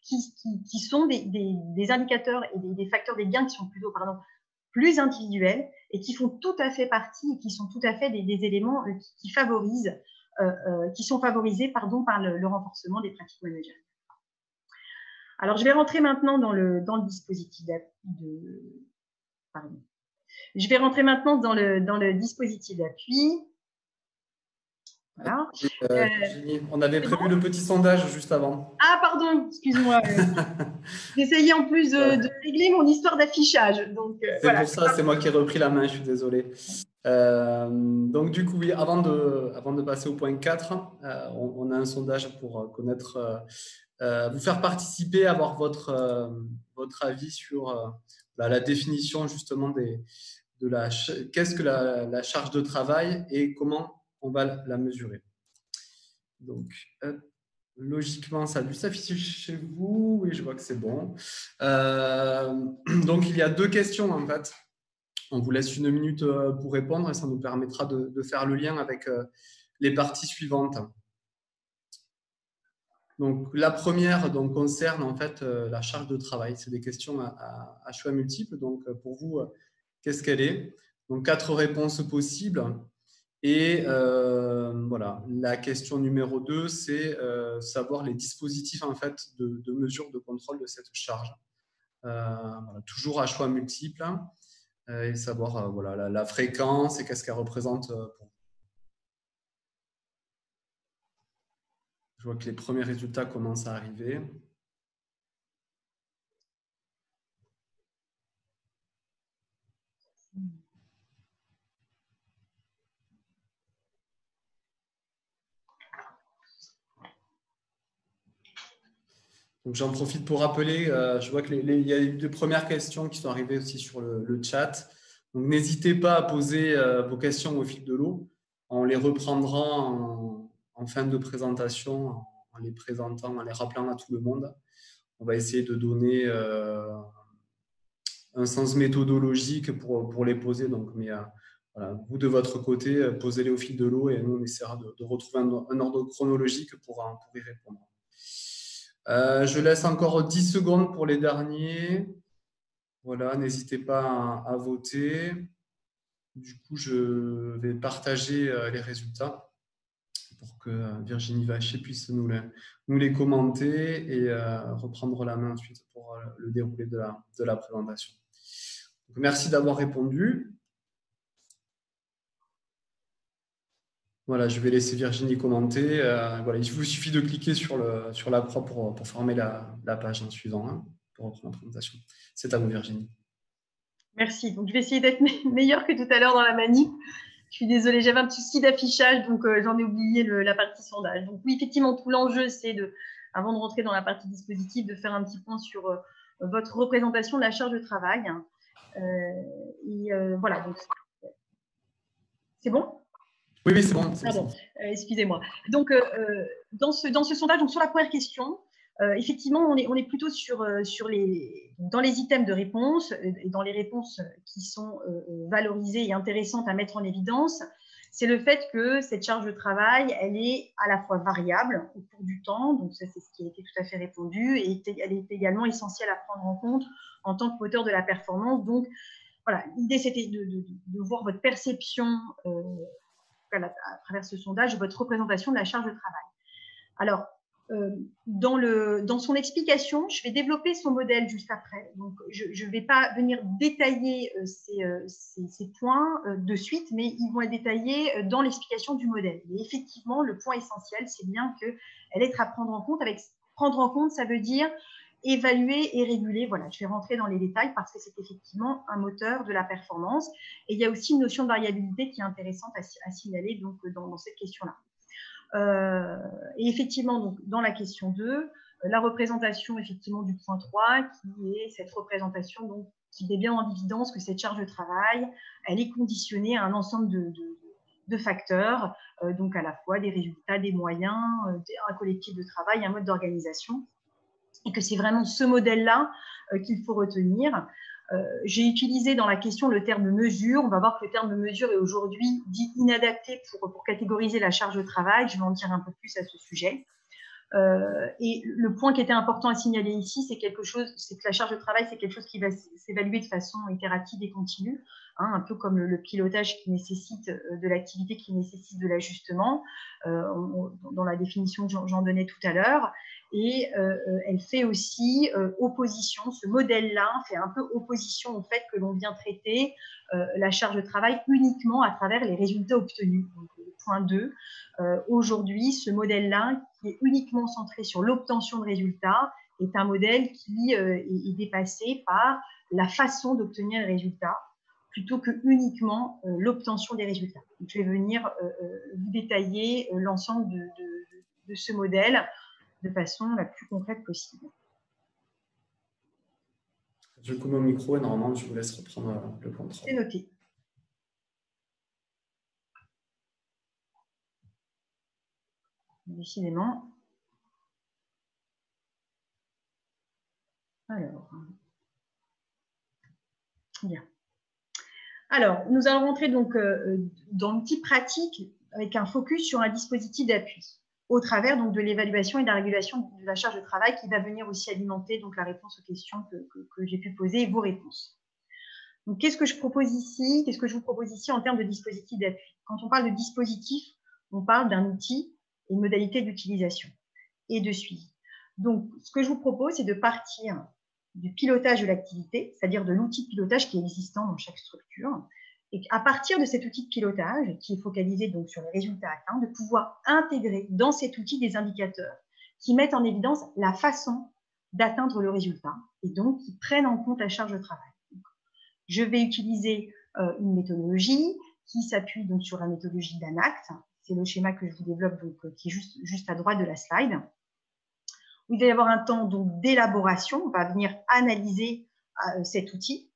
qui sont des indicateurs et des facteurs des gains qui sont plutôt plus individuels et qui font tout à fait partie et qui sont tout à fait des éléments qui sont favorisés par le renforcement des pratiques managériales. Alors, je vais rentrer maintenant dans le dispositif Je vais rentrer maintenant dans le dispositif d'appui. Voilà. Virginie, on avait C'est prévu bon? le petit sondage juste avant. Ah, pardon, excuse-moi. J'essayais en plus de régler mon histoire d'affichage. Donc, C'est voilà. pour ça, c'est moi qui ai repris la main, je suis désolé. Donc du coup, oui, avant de passer au point 4, on a un sondage pour connaître, vous faire participer, avoir votre avis sur la définition justement qu'est-ce que la charge de travail et comment on va la mesurer. Donc, logiquement, ça a dû s'afficher chez vous. Oui, je vois que c'est bon. Donc, il y a 2 questions en fait. On vous laisse 1 minute pour répondre et ça nous permettra de faire le lien avec les parties suivantes. Donc, la première concerne en fait la charge de travail. C'est des questions à choix multiples. Donc, pour vous, qu'est-ce qu'elle est? Donc, 4 réponses possibles. Et voilà, la question numéro 2, c'est savoir les dispositifs en fait de mesure de contrôle de cette charge. Voilà, toujours à choix multiples et savoir voilà, la fréquence et qu'est-ce qu'elle représente pour vous. Je vois que les premiers résultats commencent à arriver. Donc j'en profite pour rappeler, je vois qu'il y a eu des premières questions qui sont arrivées aussi sur le chat. Donc n'hésitez pas à poser vos questions au fil de l'eau. On les reprendra en fin de présentation, en les présentant, en les rappelant à tout le monde. On va essayer de donner un sens méthodologique pour les poser. Donc, mais voilà, vous de votre côté, posez-les au fil de l'eau et nous on essaiera de retrouver un ordre chronologique pour y répondre. Je laisse encore 10 secondes pour les derniers. Voilà, n'hésitez pas à voter. Du coup, je vais partager les résultats pour que Virginie Vacher puisse nous les commenter et reprendre la main ensuite pour le déroulé de la présentation. Donc, merci d'avoir répondu. Voilà, je vais laisser Virginie commenter. Voilà, il vous suffit de cliquer sur la croix pour former la page suivante pour reprendre la présentation. C'est à vous, Virginie. Merci. Donc, je vais essayer d'être meilleure que tout à l'heure dans la manip. Je suis désolée, j'avais un petit souci d'affichage, donc j'en ai oublié la partie sondage. Donc oui, effectivement, tout l'enjeu, c'est avant de rentrer dans la partie dispositif, de faire un petit point sur votre représentation de la charge de travail. Voilà, donc c'est bon? Oui, c'est bon. Pardon, excusez-moi. Donc, dans ce sondage, donc sur la première question, effectivement, on est plutôt dans les items de réponse et dans les réponses qui sont valorisées et intéressantes à mettre en évidence. C'est le fait que cette charge de travail, elle est à la fois variable au cours du temps, donc ça c'est ce qui a été tout à fait répondu, et elle est également essentielle à prendre en compte en tant que moteur de la performance. Donc voilà, l'idée c'était de voir votre perception à travers ce sondage, votre représentation de la charge de travail. Alors, dans son explication, je vais développer son modèle juste après. Donc, je ne vais pas venir détailler ces points de suite, mais ils vont être détaillés dans l'explication du modèle. Et effectivement, le point essentiel, c'est bien qu'elle est à prendre en compte. Avec prendre en compte, ça veut dire évaluer et réguler. Voilà, je vais rentrer dans les détails parce que c'est effectivement un moteur de la performance. Et il y a aussi une notion de variabilité qui est intéressante à signaler donc, dans cette question-là. Et effectivement, donc, dans la question 2, la représentation effectivement du point 3, qui est cette représentation donc, qui met bien en évidence que cette charge de travail, elle est conditionnée à un ensemble de facteurs, donc à la fois des résultats, des moyens, un collectif de travail, un mode d'organisation, et que c'est vraiment ce modèle-là qu'il faut retenir. J'ai utilisé dans la question le terme mesure. On va voir que le terme mesure est aujourd'hui dit inadapté pour catégoriser la charge de travail. Je vais en dire un peu plus à ce sujet. Et le point qui était important à signaler ici, c'est que la charge de travail, c'est quelque chose qui va s'évaluer de façon itérative et continue, un peu comme le pilotage qui nécessite de l'activité, qui nécessite de l'ajustement, dans la définition que j'en donnais tout à l'heure. Et elle fait aussi opposition, ce modèle-là fait un peu opposition au fait que l'on vient traiter la charge de travail uniquement à travers les résultats obtenus. Donc, le 2.2. Aujourd'hui, ce modèle-là, qui est uniquement centré sur l'obtention de résultats, est un modèle qui est dépassé par la façon d'obtenir les résultats plutôt que uniquement l'obtention des résultats. Donc, je vais venir vous détailler l'ensemble de ce modèle de façon la plus concrète possible. Je coupe mon micro et normalement, je vous laisse reprendre le contrôle. C'est noté. Décidément. Alors, bien. Alors, nous allons rentrer donc dans l'outil pratique avec un focus sur un dispositif d'appui au travers donc de l'évaluation et de la régulation de la charge de travail qui va venir aussi alimenter donc la réponse aux questions que j'ai pu poser et vos réponses. Donc, qu'est-ce que je propose ici? Qu'est-ce que je vous propose ici en termes de dispositif d'appui? Quand on parle de dispositif, on parle d'un outil et une modalité d'utilisation et de suivi. Donc, ce que je vous propose, c'est de partir du pilotage de l'activité, c'est-à-dire de l'outil de pilotage qui est existant dans chaque structure, et à partir de cet outil de pilotage, qui est focalisé donc sur les résultats atteints, de pouvoir intégrer dans cet outil des indicateurs qui mettent en évidence la façon d'atteindre le résultat et donc qui prennent en compte la charge de travail. Donc, je vais utiliser une méthodologie qui s'appuie donc sur la méthodologie d'ANACT. C'est le schéma que je vous développe, donc, qui est juste à droite de la slide. Il va y avoir un temps d'élaboration. On va venir analyser cet outil.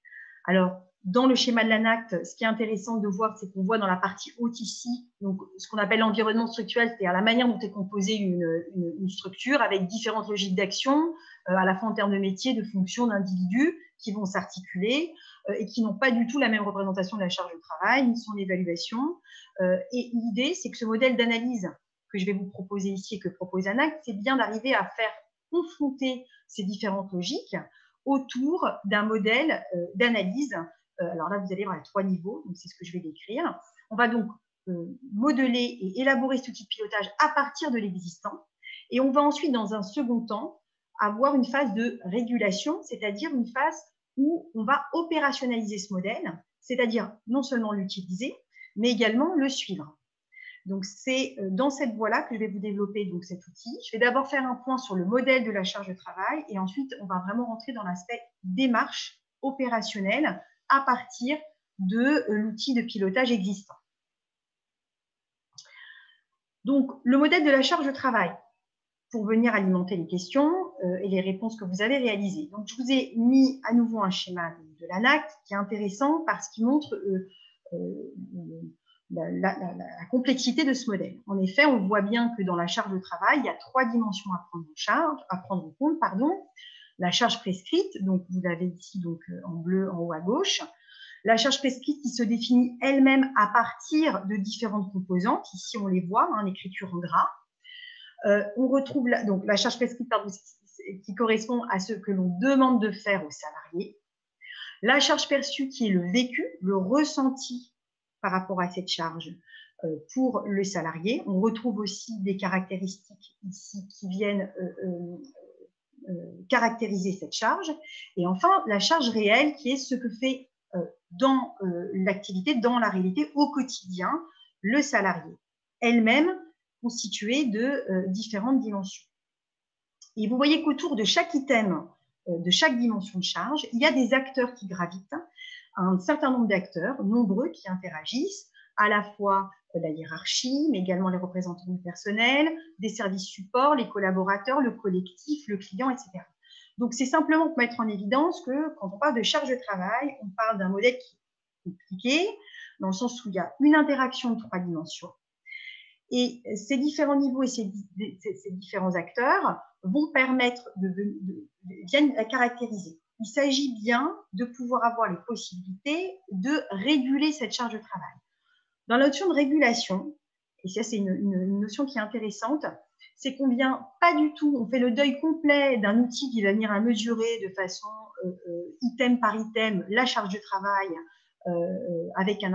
Alors, dans le schéma de l'ANACT, ce qui est intéressant de voir, c'est qu'on voit dans la partie haute ici, donc, ce qu'on appelle l'environnement structurel, c'est-à-dire la manière dont est composée une structure avec différentes logiques d'action, à la fois en termes de métier, de fonction, d'individus qui vont s'articuler et qui n'ont pas du tout la même représentation de la charge de travail, ni son évaluation. Et l'idée, c'est que ce modèle d'analyse que je vais vous proposer ici et que propose ANACT, c'est bien d'arriver à faire confronter ces différentes logiques autour d'un modèle d'analyse. Alors là, vous allez voir, il y a 3 niveaux, donc c'est ce que je vais décrire. On va donc modeler et élaborer cet outil de pilotage à partir de l'existant. Et on va ensuite, dans un second temps, avoir une phase de régulation, c'est-à-dire une phase où on va opérationnaliser ce modèle, c'est-à-dire non seulement l'utiliser, mais également le suivre. Donc, c'est dans cette voie-là que je vais vous développer donc, cet outil. Je vais d'abord faire un point sur le modèle de la charge de travail et ensuite, on va vraiment rentrer dans l'aspect démarche opérationnelle à partir de l'outil de pilotage existant. Donc, le modèle de la charge de travail, pour venir alimenter les questions et les réponses que vous avez réalisées. Donc, je vous ai mis à nouveau un schéma de l'ANACT qui est intéressant parce qu'il montre la complexité de ce modèle. En effet, on voit bien que dans la charge de travail, il y a 3 dimensions à prendre en compte. La charge prescrite, donc vous l'avez ici donc, en bleu en haut à gauche. La charge prescrite qui se définit elle-même à partir de différentes composantes. Ici, on les voit, hein, l'écriture en gras. On retrouve donc la charge prescrite qui correspond à ce que l'on demande de faire aux salariés. La charge perçue qui est le vécu, le ressenti par rapport à cette charge pour le salarié. On retrouve aussi des caractéristiques ici qui viennent caractériser cette charge. Et enfin, la charge réelle qui est ce que fait dans l'activité, dans la réalité, au quotidien, le salarié, elle-même constituée de différentes dimensions. Et vous voyez qu'autour de chaque item, de chaque dimension de charge, il y a des acteurs qui gravitent, un certain nombre d'acteurs, nombreux, qui interagissent, à la fois la hiérarchie, mais également les représentants du personnel, des services supports, les collaborateurs, le collectif, le client, etc. Donc, c'est simplement pour mettre en évidence que quand on parle de charge de travail, on parle d'un modèle qui est compliqué, dans le sens où il y a une interaction de 3 dimensions. Et ces différents niveaux et ces différents acteurs vont permettre viennent la caractériser. Il s'agit bien de pouvoir avoir les possibilités de réguler cette charge de travail. Dans la notion de régulation, et ça c'est une notion qui est intéressante, c'est qu'on vient pas du tout, on fait le deuil complet d'un outil qui va venir à mesurer de façon item par item la charge de travail avec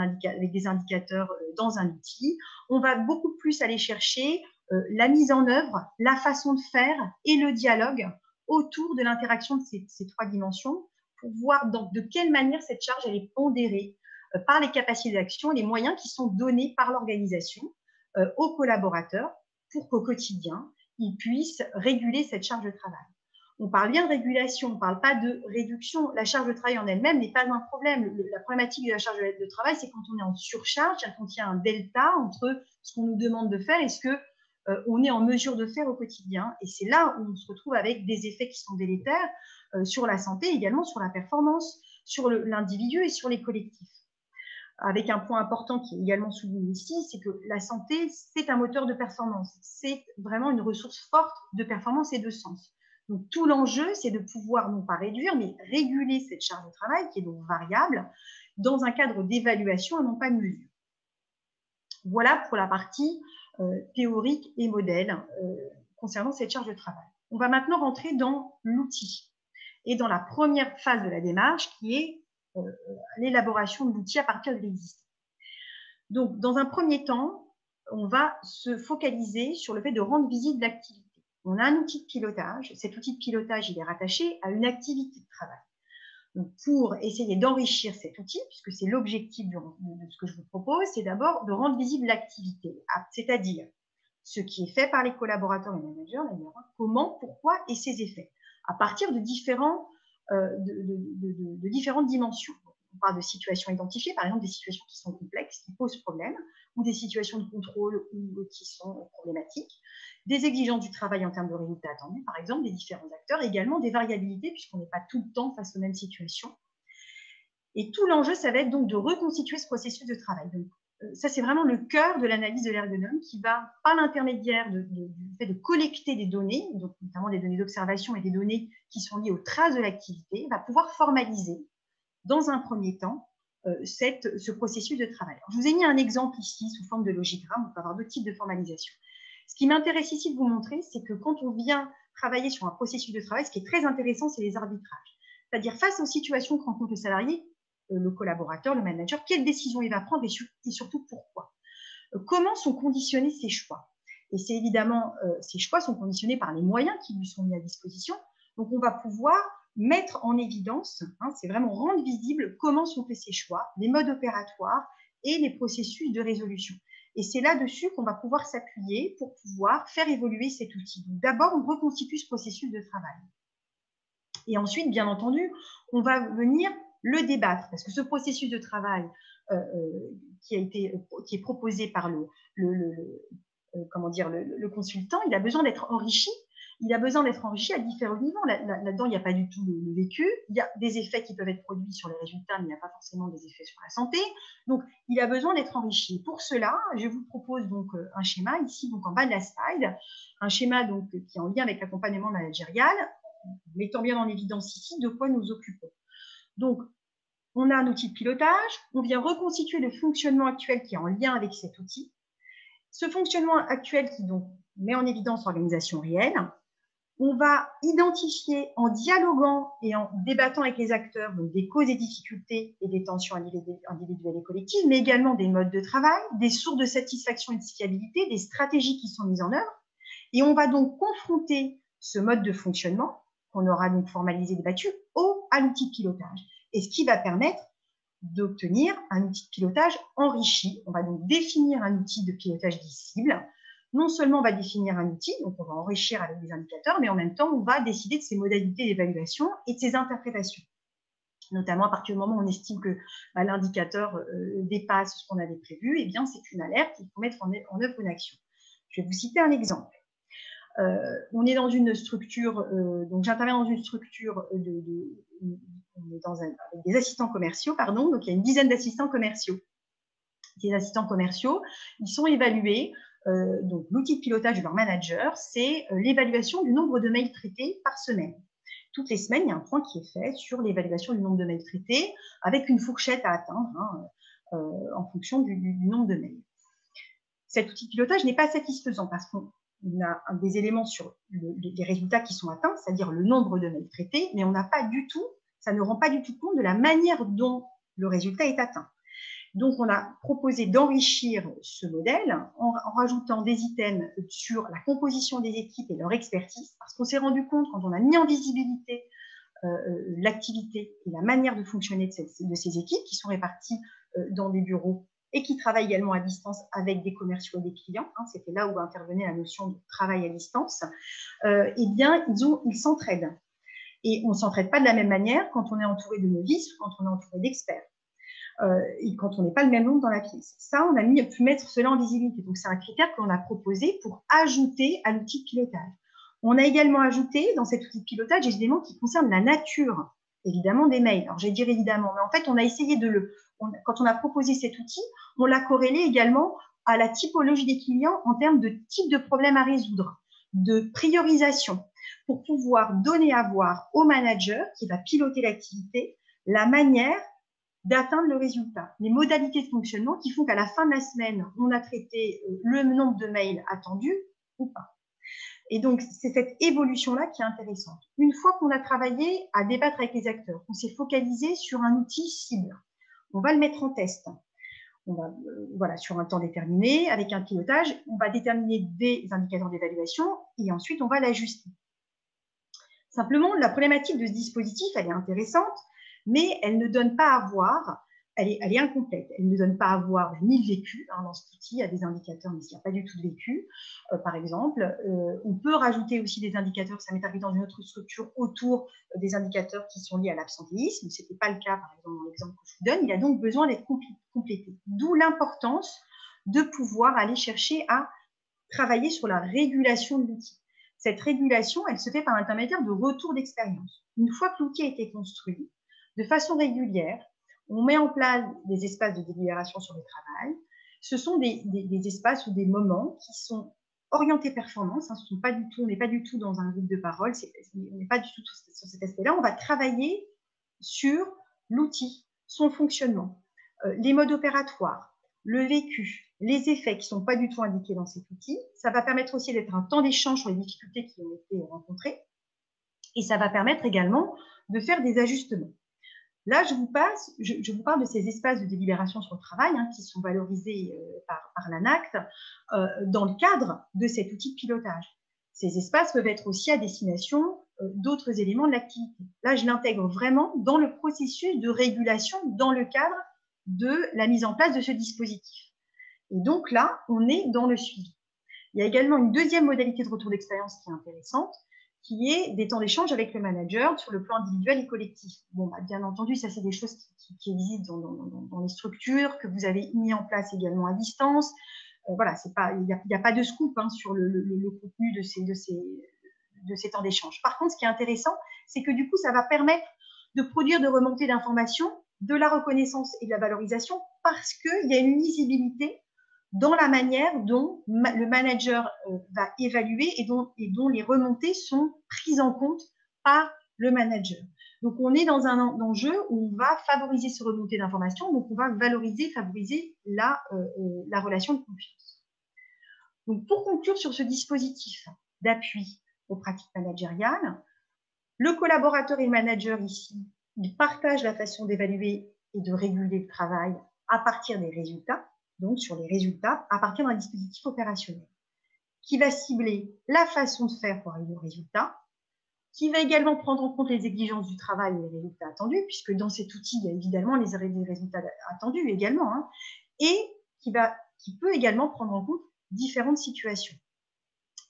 des indicateurs dans un outil. On va beaucoup plus aller chercher la mise en œuvre, la façon de faire et le dialogue autour de l'interaction de ces 3 dimensions pour voir de quelle manière cette charge elle est pondérée par les capacités d'action, les moyens qui sont donnés par l'organisation aux collaborateurs pour qu'au quotidien, ils puissent réguler cette charge de travail. On parle bien de régulation, on ne parle pas de réduction. La charge de travail en elle-même n'est pas un problème. La problématique de la charge de travail, c'est quand on est en surcharge, quand il y a un delta entre ce qu'on nous demande de faire et ce qu'on est en mesure de faire au quotidien. Et c'est là où on se retrouve avec des effets qui sont délétères sur la santé, également sur la performance, sur l'individu et sur les collectifs. Avec un point important qui est également souligné ici, c'est que la santé, c'est un moteur de performance. C'est vraiment une ressource forte de performance et de sens. Donc, tout l'enjeu, c'est de pouvoir non pas réduire, mais réguler cette charge de travail, qui est donc variable, dans un cadre d'évaluation et non pas de mesure. Voilà pour la partie théorique et modèle concernant cette charge de travail. On va maintenant rentrer dans l'outil et dans la première phase de la démarche, qui est l'élaboration de l'outil à partir de l'existant. Donc, dans un premier temps, on va se focaliser sur le fait de rendre visible l'activité. On a un outil de pilotage. Cet outil de pilotage, il est rattaché à une activité de travail. Donc, pour essayer d'enrichir cet outil, puisque c'est l'objectif de ce que je vous propose, c'est d'abord de rendre visible l'activité, c'est-à-dire ce qui est fait par les collaborateurs et les managers, d'ailleurs, comment, pourquoi et ses effets, à partir de différentes dimensions. On parle de situations identifiées, par exemple des situations qui sont complexes, qui posent problème, ou des situations de contrôle ou qui sont problématiques, des exigences du travail en termes de résultats attendus, par exemple, des différents acteurs, également des variabilités, puisqu'on n'est pas tout le temps face aux mêmes situations. Et tout l'enjeu, ça va être donc de reconstituer ce processus de travail. Donc, ça, c'est vraiment le cœur de l'analyse de l'ergonome qui va, par l'intermédiaire du fait de collecter des données, donc notamment des données d'observation et des données qui sont liées aux traces de l'activité, va pouvoir formaliser, dans un premier temps, ce processus de travail. Alors, je vous ai mis un exemple ici sous forme de logigramme, on peut avoir deux types de formalisation. Ce qui m'intéresse ici de vous montrer, c'est que quand on vient travailler sur un processus de travail, ce qui est très intéressant, c'est les arbitrages. C'est-à-dire face aux situations que rencontre le salarié, le collaborateur, le manager, quelle décision il va prendre et surtout pourquoi. Comment sont conditionnés ces choix? Et c'est évidemment, ces choix sont conditionnés par les moyens qui lui sont mis à disposition. Donc, on va pouvoir mettre en évidence, c'est vraiment rendre visible comment sont faits ces choix, les modes opératoires et les processus de résolution. Et c'est là-dessus qu'on va pouvoir s'appuyer pour pouvoir faire évoluer cet outil. Donc, d'abord, on reconstitue ce processus de travail. Et ensuite, bien entendu, on va venir le débattre, parce que ce processus de travail qui est proposé par le consultant, il a besoin d'être enrichi. Il a besoin d'être enrichi à différents niveaux. Là-dedans, il n'y a pas du tout le vécu. Il y a des effets qui peuvent être produits sur les résultats, mais il n'y a pas forcément des effets sur la santé. Donc, il a besoin d'être enrichi. Pour cela, je vous propose donc un schéma ici, donc en bas de la slide, un schéma donc qui est en lien avec l'accompagnement managérial, mettant bien en évidence ici de quoi nous occupons. Donc, on a un outil de pilotage, on vient reconstituer le fonctionnement actuel qui est en lien avec cet outil. Ce fonctionnement actuel qui donc met en évidence l'organisation réelle, on va identifier en dialoguant et en débattant avec les acteurs donc des causes et difficultés et des tensions individuelles et collectives, mais également des modes de travail, des sources de satisfaction et de fiabilité, des stratégies qui sont mises en œuvre. Et on va donc confronter ce mode de fonctionnement qu'on aura donc formalisé, débattu, à l'outil de pilotage. Et ce qui va permettre d'obtenir un outil de pilotage enrichi. On va donc définir un outil de pilotage cible. Non seulement on va définir un outil, donc on va enrichir avec des indicateurs, mais en même temps, on va décider de ses modalités d'évaluation et de ses interprétations. Notamment à partir du moment où on estime que l'indicateur dépasse ce qu'on avait prévu, eh bien c'est une alerte, il faut mettre en œuvre une action. Je vais vous citer un exemple. On est dans une structure, donc j'interviens dans une structure on est avec des assistants commerciaux, pardon, donc il y a une dizaine d'assistants commerciaux. Ces assistants commerciaux, ils sont évalués, donc l'outil de pilotage de leur manager, c'est l'évaluation du nombre de mails traités par semaine. Toutes les semaines, il y a un point qui est fait sur l'évaluation du nombre de mails traités, avec une fourchette à atteindre en fonction du nombre de mails. Cet outil de pilotage n'est pas satisfaisant parce qu'on a des éléments sur les résultats qui sont atteints, c'est-à-dire le nombre de mails traités, mais on n'a pas du tout, ça ne rend pas du tout compte de la manière dont le résultat est atteint. Donc, on a proposé d'enrichir ce modèle en rajoutant des items sur la composition des équipes et leur expertise, parce qu'on s'est rendu compte, quand on a mis en visibilité l'activité et la manière de fonctionner de ces équipes qui sont réparties dans des bureaux et qui travaillent également à distance avec des commerciaux et des clients, hein, c'était là où intervenait la notion de travail à distance, eh bien, ils s'entraident. Et on ne s'entraide pas de la même manière quand on est entouré de novices ou quand on est entouré d'experts. Et quand on n'est pas le même nombre dans la pièce. Ça, on a pu mettre cela en visibilité. Donc, c'est un critère qu'on a proposé pour ajouter à l'outil de pilotage. On a également ajouté dans cet outil de pilotage des éléments qui concernent la nature, évidemment, des mails. Alors, je vais dire évidemment, mais en fait, on a essayé quand on a proposé cet outil, on l'a corrélé également à la typologie des clients en termes de type de problème à résoudre, de priorisation, pour pouvoir donner à voir au manager qui va piloter l'activité la manière d'atteindre le résultat, les modalités de fonctionnement qui font qu'à la fin de la semaine, on a traité le nombre de mails attendus ou pas. Et donc, c'est cette évolution-là qui est intéressante. Une fois qu'on a travaillé à débattre avec les acteurs, on s'est focalisé sur un outil cible. On va le mettre en test. On va, voilà, sur un temps déterminé, avec un pilotage, on va déterminer des indicateurs d'évaluation et ensuite, on va l'ajuster. Simplement, la problématique de ce dispositif, elle est intéressante, mais elle ne donne pas à voir, elle est incomplète, elle ne donne pas à voir ni le vécu, hein, dans cet outil, il y a des indicateurs, mais il n'y a pas du tout de vécu, par exemple. On peut rajouter aussi des indicateurs, ça m'est arrivé dans une autre structure, autour des indicateurs qui sont liés à l'absentéisme, ce n'était pas le cas, par exemple, dans l'exemple que je vous donne, il a donc besoin d'être complété. D'où l'importance de pouvoir aller chercher à travailler sur la régulation de l'outil. Cette régulation, elle se fait par l'intermédiaire de retours d'expérience. Une fois que l'outil a été construit, de façon régulière, on met en place des espaces de délibération sur le travail. Ce sont des espaces ou des moments qui sont orientés performance. Hein, on n'est pas du tout dans un groupe de parole, on n'est pas du tout sur cet aspect-là. On va travailler sur l'outil, son fonctionnement, les modes opératoires, le vécu, les effets qui ne sont pas du tout indiqués dans cet outil. Ça va permettre aussi d'être un temps d'échange sur les difficultés qui ont été rencontrées. Et ça va permettre également de faire des ajustements. Là, je vous parle de ces espaces de délibération sur le travail, hein, qui sont valorisés par l'ANACT dans le cadre de cet outil de pilotage. Ces espaces peuvent être aussi à destination d'autres éléments de l'activité. Là, je l'intègre vraiment dans le processus de régulation dans le cadre de la mise en place de ce dispositif. Et donc là, on est dans le suivi. Il y a également une deuxième modalité de retour d'expérience qui est intéressante, qui est des temps d'échange avec le manager sur le plan individuel et collectif. Bon, bah, bien entendu, ça, c'est des choses qui existent dans les structures, que vous avez mis en place également à distance. Voilà, il n'y a pas de scoop, hein, sur le contenu de ces temps d'échange. Par contre, ce qui est intéressant, c'est que du coup, ça va permettre de produire de remontées d'informations, de la reconnaissance et de la valorisation, parce qu'il y a une lisibilité dans la manière dont le manager va évaluer et dont les remontées sont prises en compte par le manager. Donc, on est dans un enjeu où on va favoriser ces remontées d'informations, donc on va valoriser, favoriser la relation de confiance. Donc, pour conclure sur ce dispositif d'appui aux pratiques managériales, le collaborateur et le manager ici, ils partagent la façon d'évaluer et de réguler le travail à partir des résultats, donc sur les résultats, à partir d'un dispositif opérationnel, qui va cibler la façon de faire pour arriver au résultat, qui va également prendre en compte les exigences du travail et les résultats attendus, puisque dans cet outil, il y a évidemment les résultats attendus également, hein, et qui peut également prendre en compte différentes situations.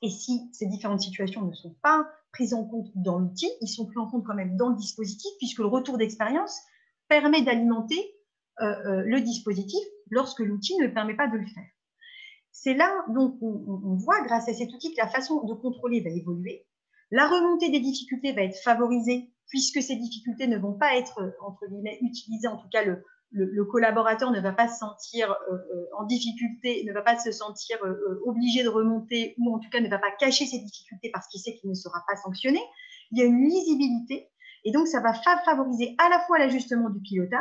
Et si ces différentes situations ne sont pas prises en compte dans l'outil, ils sont pris en compte quand même dans le dispositif, puisque le retour d'expérience permet d'alimenter le dispositif lorsque l'outil ne permet pas de le faire. C'est là donc on voit grâce à cet outil que la façon de contrôler va évoluer. La remontée des difficultés va être favorisée puisque ces difficultés ne vont pas être, entre guillemets, utilisées, en tout cas le collaborateur ne va pas se sentir en difficulté, ne va pas se sentir obligé de remonter ou en tout cas ne va pas cacher ses difficultés parce qu'il sait qu'il ne sera pas sanctionné. Il y a une lisibilité et donc ça va favoriser à la fois l'ajustement du pilotage,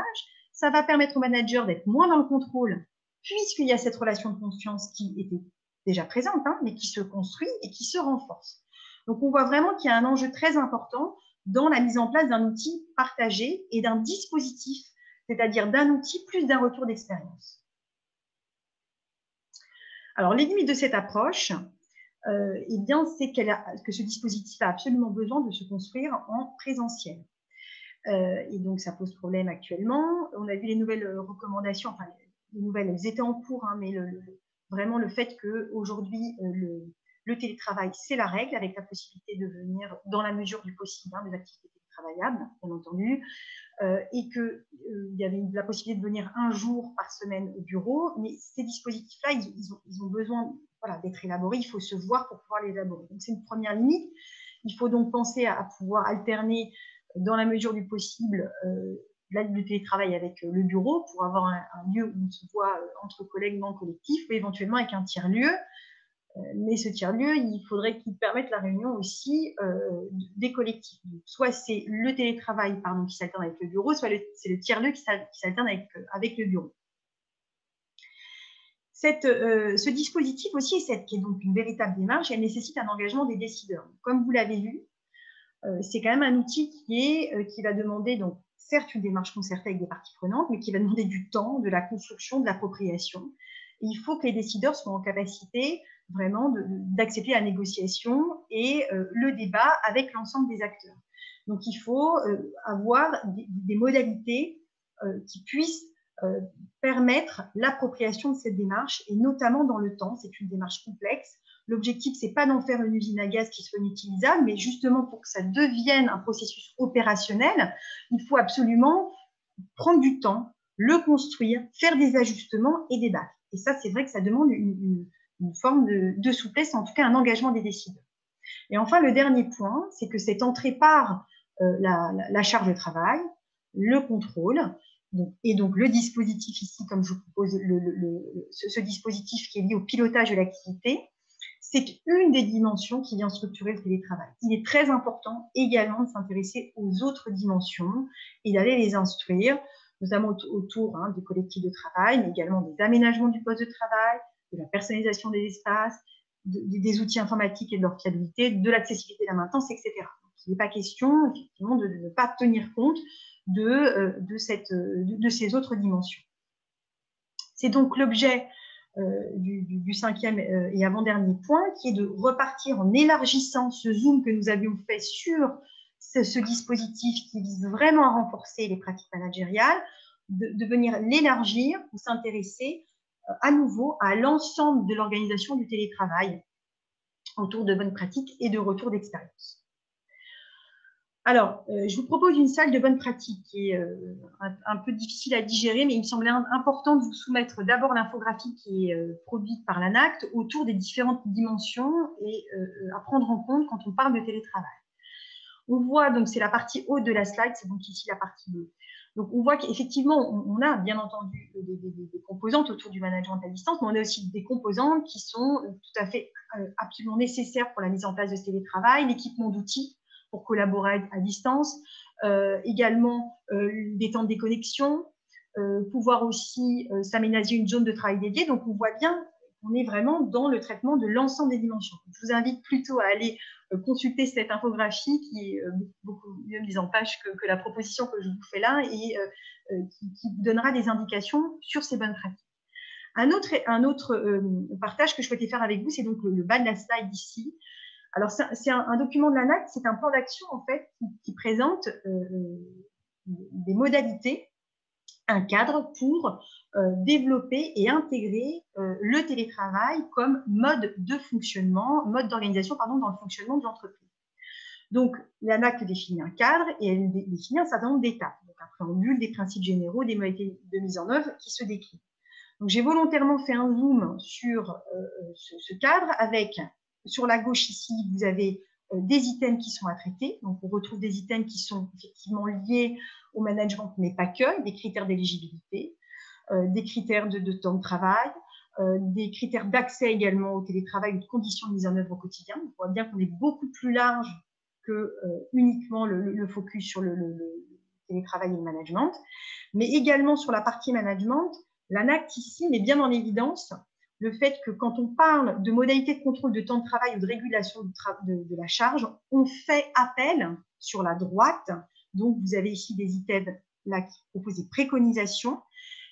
ça va permettre au manager d'être moins dans le contrôle puisqu'il y a cette relation de confiance qui était déjà présente, hein, mais qui se construit et qui se renforce. Donc, on voit vraiment qu'il y a un enjeu très important dans la mise en place d'un outil partagé et d'un dispositif, c'est-à-dire d'un outil plus d'un retour d'expérience. Alors, les limites de cette approche, eh bien, c'est que ce dispositif a absolument besoin de se construire en présentiel. Et donc, ça pose problème actuellement. On a vu les nouvelles recommandations, enfin, nouvelles, elles étaient en cours, hein, mais vraiment le fait qu'aujourd'hui, le télétravail, c'est la règle, avec la possibilité de venir, dans la mesure du possible, hein, des activités télétravaillables, bien entendu, et qu'il y avait la possibilité de venir un jour par semaine au bureau. Mais ces dispositifs-là, ils ont besoin, voilà, d'être élaborés. Il faut se voir pour pouvoir les élaborer. Donc, c'est une première limite. Il faut donc penser à pouvoir alterner, dans la mesure du possible, le télétravail avec le bureau pour avoir un lieu où on se voit entre collègues non collectifs, ou éventuellement avec un tiers-lieu. Mais ce tiers-lieu, il faudrait qu'il permette la réunion aussi des collectifs. Donc, soit c'est le télétravail qui s'alterne avec le bureau, soit c'est le tiers-lieu qui s'alterne avec le bureau. Ce dispositif aussi, qui est donc une véritable démarche, elle nécessite un engagement des décideurs. Comme vous l'avez vu, c'est quand même un outil qui va demander, donc, certes, une démarche concertée avec des parties prenantes, mais qui va demander du temps, de la construction, de l'appropriation. Et il faut que les décideurs soient en capacité vraiment d'accepter la négociation et le débat avec l'ensemble des acteurs. Donc, il faut avoir des modalités qui puissent permettre l'appropriation de cette démarche, et notamment dans le temps. C'est une démarche complexe. L'objectif, ce n'est pas d'en faire une usine à gaz qui soit inutilisable, mais justement pour que ça devienne un processus opérationnel, il faut absolument prendre du temps, le construire, faire des ajustements et débattre. Et ça, c'est vrai que ça demande une forme de souplesse, en tout cas un engagement des décideurs. Et enfin, le dernier point, c'est que cette entrée par la charge de travail, le contrôle, et donc le dispositif ici, comme je vous propose, ce dispositif qui est lié au pilotage de l'activité, c'est une des dimensions qui vient structurer le télétravail. Il est très important également de s'intéresser aux autres dimensions et d'aller les instruire, notamment autour des collectifs de travail, mais également des aménagements du poste de travail, de la personnalisation des espaces, des outils informatiques et de leur fiabilité, de l'accessibilité, de la maintenance, etc. Donc, il n'est pas question, effectivement, de ne pas tenir compte de ces autres dimensions. C'est donc l'objet du cinquième et avant-dernier point, qui est de repartir en élargissant ce zoom que nous avions fait sur ce dispositif qui vise vraiment à renforcer les pratiques managériales, de venir l'élargir ou s'intéresser à nouveau à l'ensemble de l'organisation du télétravail autour de bonnes pratiques et de retours d'expérience. Alors, je vous propose une salle de bonnes pratiques qui est un peu difficile à digérer, mais il me semblait important de vous soumettre d'abord l'infographie qui est produite par l'ANACT autour des différentes dimensions et à prendre en compte quand on parle de télétravail. On voit, donc c'est la partie haute de la slide, c'est donc ici la partie bleue. Donc, on voit qu'effectivement, on a bien entendu des composantes autour du management à distance, mais on a aussi des composantes qui sont tout à fait absolument nécessaires pour la mise en place de ce télétravail, l'équipement d'outils pour collaborer à distance, également des temps de déconnexion, pouvoir aussi s'aménager une zone de travail dédiée. Donc, on voit bien qu'on est vraiment dans le traitement de l'ensemble des dimensions. Je vous invite plutôt à aller consulter cette infographie qui est beaucoup mieux mise en page que la proposition que je vous fais là et qui donnera des indications sur ces bonnes pratiques. Un autre partage que je souhaitais faire avec vous, c'est donc le bas de la slide ici. Alors, c'est un document de l'ANACT, c'est un plan d'action en fait qui présente des modalités, un cadre pour développer et intégrer le télétravail comme mode de fonctionnement, mode d'organisation, pardon, dans le fonctionnement de l'entreprise. Donc, l'ANACT définit un cadre et elle définit un certain nombre d'étapes, donc un préambule, des principes généraux, des modalités de mise en œuvre qui se déclinent. Donc, j'ai volontairement fait un zoom sur ce cadre avec, sur la gauche ici, vous avez des items qui sont à traiter. Donc, on retrouve des items qui sont effectivement liés au management, mais pas que, des critères d'éligibilité, des critères de temps de travail, des critères d'accès également au télétravail ou de conditions de mise en œuvre au quotidien. On voit bien qu'on est beaucoup plus large que uniquement le focus sur le télétravail et le management, mais également sur la partie management. L'ANACT ici met bien en évidence le fait que quand on parle de modalités de contrôle de temps de travail ou de régulation de la charge, on fait appel sur la droite. Donc, vous avez ici des items là qui proposent des préconisations.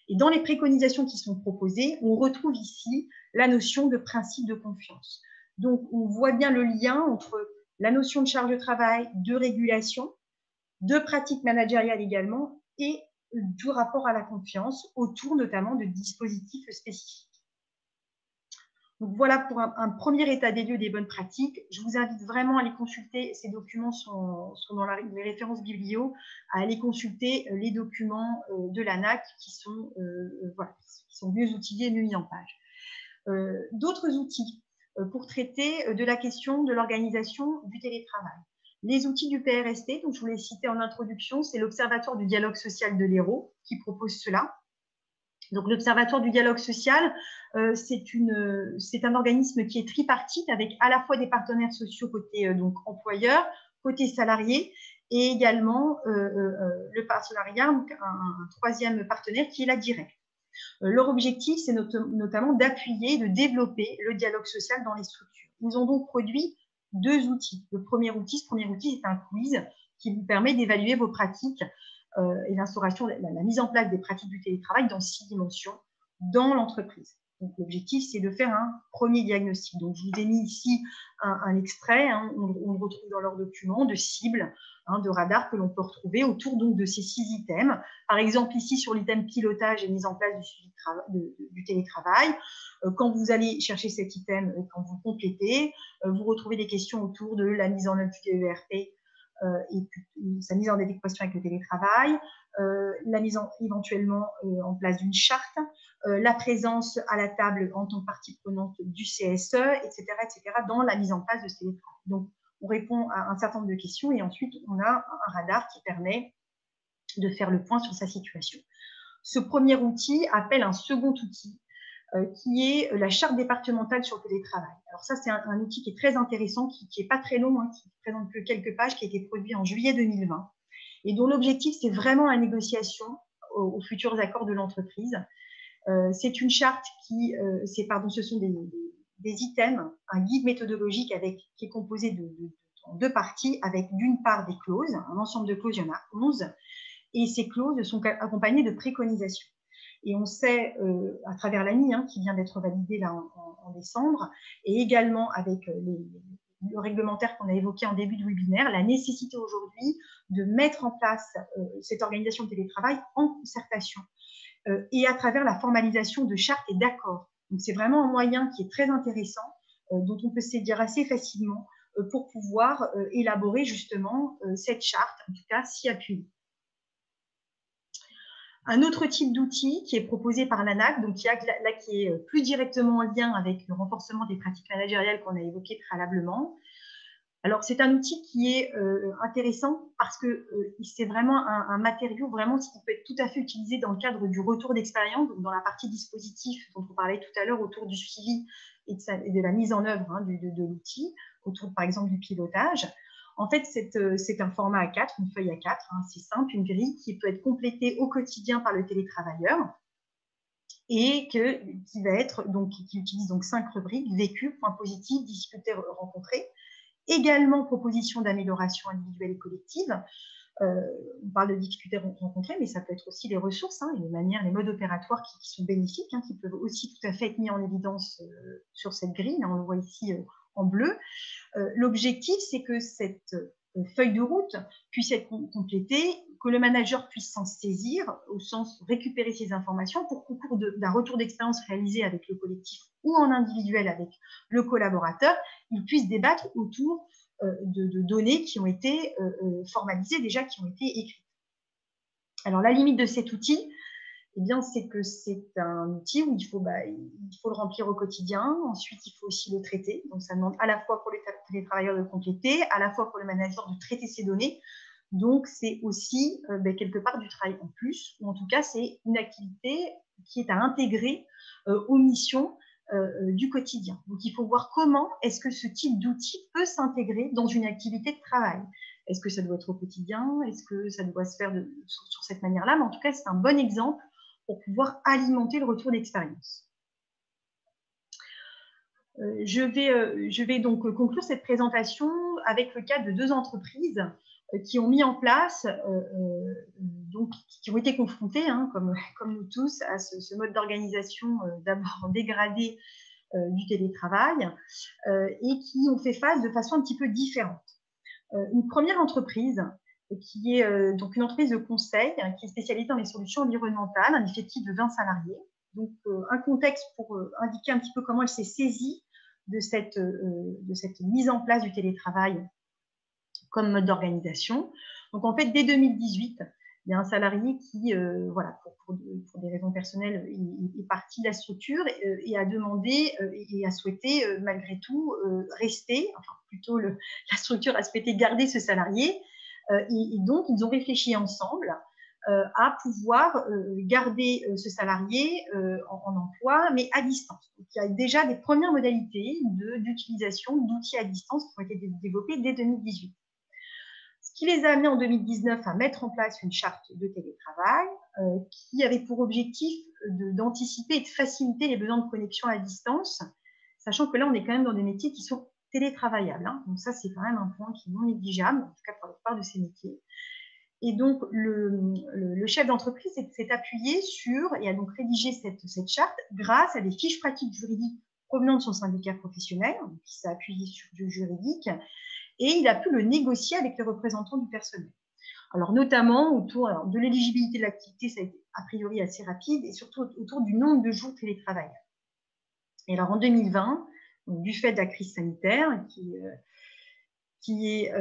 Et dans les préconisations qui sont proposées, on retrouve ici la notion de principe de confiance. Donc, on voit bien le lien entre la notion de charge de travail, de régulation, de pratique managériale également, et du rapport à la confiance autour notamment de dispositifs spécifiques. Donc voilà pour un premier état des lieux des bonnes pratiques. Je vous invite vraiment à les consulter. Ces documents sont dans les références biblio, à aller consulter les documents de l'ANAC qui sont mieux outillés, mieux mis en page. D'autres outils pour traiter de la question de l'organisation du télétravail. Les outils du PRST, donc je vous l'ai cité en introduction, c'est l'Observatoire du dialogue social de l'Hérault qui propose cela. Donc, l'Observatoire du dialogue social, c'est un organisme qui est tripartite avec à la fois des partenaires sociaux côté employeur, côté salarié, et également le partenariat, donc un troisième partenaire qui est la directe. Leur objectif, c'est notamment d'appuyer, de développer le dialogue social dans les structures. Ils ont donc produit 2 outils. Ce premier outil, c'est un quiz qui vous permet d'évaluer vos pratiques et l'instauration, la mise en place des pratiques du télétravail dans 6 dimensions dans l'entreprise. Donc, l'objectif, c'est de faire un premier diagnostic. Donc, je vous ai mis ici un extrait, hein, on le retrouve dans leurs documents, de cibles, hein, de radars que l'on peut retrouver autour donc, de ces 6 items. Par exemple, ici, sur l'item pilotage et mise en place du suivi du télétravail, quand vous allez chercher cet item, quand vous le complétez, vous retrouvez des questions autour de la mise en œuvre du DERP, et puis sa mise en adéquation avec le télétravail, la mise éventuellement en place d'une charte, la présence à la table en tant que partie prenante du CSE, etc., dans la mise en place de ce télétravail. Donc, on répond à un certain nombre de questions et ensuite, on a un radar qui permet de faire le point sur sa situation. Ce premier outil appelle un second outil qui est la charte départementale sur le télétravail. Alors ça, c'est un outil qui est très intéressant, qui n'est pas très long, hein, qui présente que quelques pages, qui a été produit en juillet 2020 et dont l'objectif, c'est vraiment la négociation aux futurs accords de l'entreprise. C'est une charte ce sont des items, un guide méthodologique qui est composé en 2 parties, avec d'une part des clauses, un ensemble de clauses, il y en a 11, et ces clauses sont accompagnées de préconisations. Et on sait, à travers l'ANI, hein, qui vient d'être validée là en décembre, et également avec le réglementaire qu'on a évoqué en début de webinaire, la nécessité aujourd'hui de mettre en place cette organisation de télétravail en concertation et à travers la formalisation de chartes et d'accords. Donc, c'est vraiment un moyen qui est très intéressant, dont on peut se saisir assez facilement pour pouvoir élaborer justement cette charte, en tout cas s'y appuyer. Un autre type d'outil qui est proposé par l'ANAC, donc qui est plus directement en lien avec le renforcement des pratiques managériales qu'on a évoqué préalablement. Alors, c'est un outil qui est intéressant parce que c'est vraiment un matériau vraiment qui peut être tout à fait utilisé dans le cadre du retour d'expérience, donc dans la partie dispositif dont on parlait tout à l'heure autour du suivi et de la mise en œuvre hein, de l'outil, autour par exemple du pilotage. En fait, c'est un format A4, une feuille A4, hein, c'est simple, une grille qui peut être complétée au quotidien par le télétravailleur et qui utilise donc 5 rubriques: vécu, points positifs, difficultés rencontrées, également propositions d'amélioration individuelle et collective. On parle de difficultés rencontrées, mais ça peut être aussi les ressources, hein, les manières, les modes opératoires qui sont bénéfiques, hein, qui peuvent aussi tout à fait être mis en évidence sur cette grille. On le voit ici en bleu. L'objectif, c'est que cette feuille de route puisse être complétée, que le manager puisse s'en saisir, au sens récupérer ces informations pour qu'au cours d'un retour d'expérience réalisé avec le collectif ou en individuel avec le collaborateur, il puisse débattre autour de données qui ont été formalisées déjà, qui ont été écrites. Alors, la limite de cet outil, eh bien, c'est que c'est un outil où il faut le remplir au quotidien. Ensuite, il faut aussi le traiter. Donc, ça demande à la fois pour les travailleurs de le compléter, à la fois pour le manager de traiter ces données. Donc, c'est aussi quelque part du travail en plus, ou en tout cas, c'est une activité qui est à intégrer aux missions du quotidien. Donc, il faut voir comment est-ce que ce type d'outil peut s'intégrer dans une activité de travail. Est-ce que ça doit être au quotidien? Est-ce que ça doit se faire sur cette manière-là? Mais en tout cas, c'est un bon exemple pour pouvoir alimenter le retour d'expérience. Je vais donc conclure cette présentation avec le cas de 2 entreprises qui ont mis en place, donc qui ont été confrontées, hein, comme nous tous, à ce mode d'organisation d'abord dégradé du télétravail et qui ont fait face de façon un petit peu différente. Une première entreprise qui est donc une entreprise de conseil qui est spécialisée dans les solutions environnementales, un effectif de 20 salariés. Donc, un contexte pour indiquer un petit peu comment elle s'est saisie de cette mise en place du télétravail comme mode d'organisation. Donc, en fait, dès 2018, il y a un salarié qui, voilà, pour des raisons personnelles, est parti de la structure et a demandé et a souhaité, malgré tout, rester. Enfin, plutôt, la structure a souhaité garder ce salarié. Et donc, ils ont réfléchi ensemble à pouvoir garder ce salarié en emploi, mais à distance. Donc, il y a déjà des premières modalités d'utilisation d'outils à distance qui ont été développées dès 2018. Ce qui les a amenés en 2019 à mettre en place une charte de télétravail qui avait pour objectif d'anticiper et de faciliter les besoins de connexion à distance, sachant que là, on est quand même dans des métiers qui sont télétravaillables. Hein. Donc ça, c'est quand même un point qui est non négligeable, en tout cas pour la plupart de ces métiers. Et donc, le chef d'entreprise s'est appuyé sur et a donc rédigé cette charte grâce à des fiches pratiques juridiques provenant de son syndicat professionnel, qui s'est appuyé sur du juridique, et il a pu le négocier avec les représentants du personnel. Alors, notamment autour de l'éligibilité de l'activité, ça a été a priori assez rapide, et surtout autour du nombre de jours télétravail. Et alors, en 2020, donc, du fait de la crise sanitaire qui est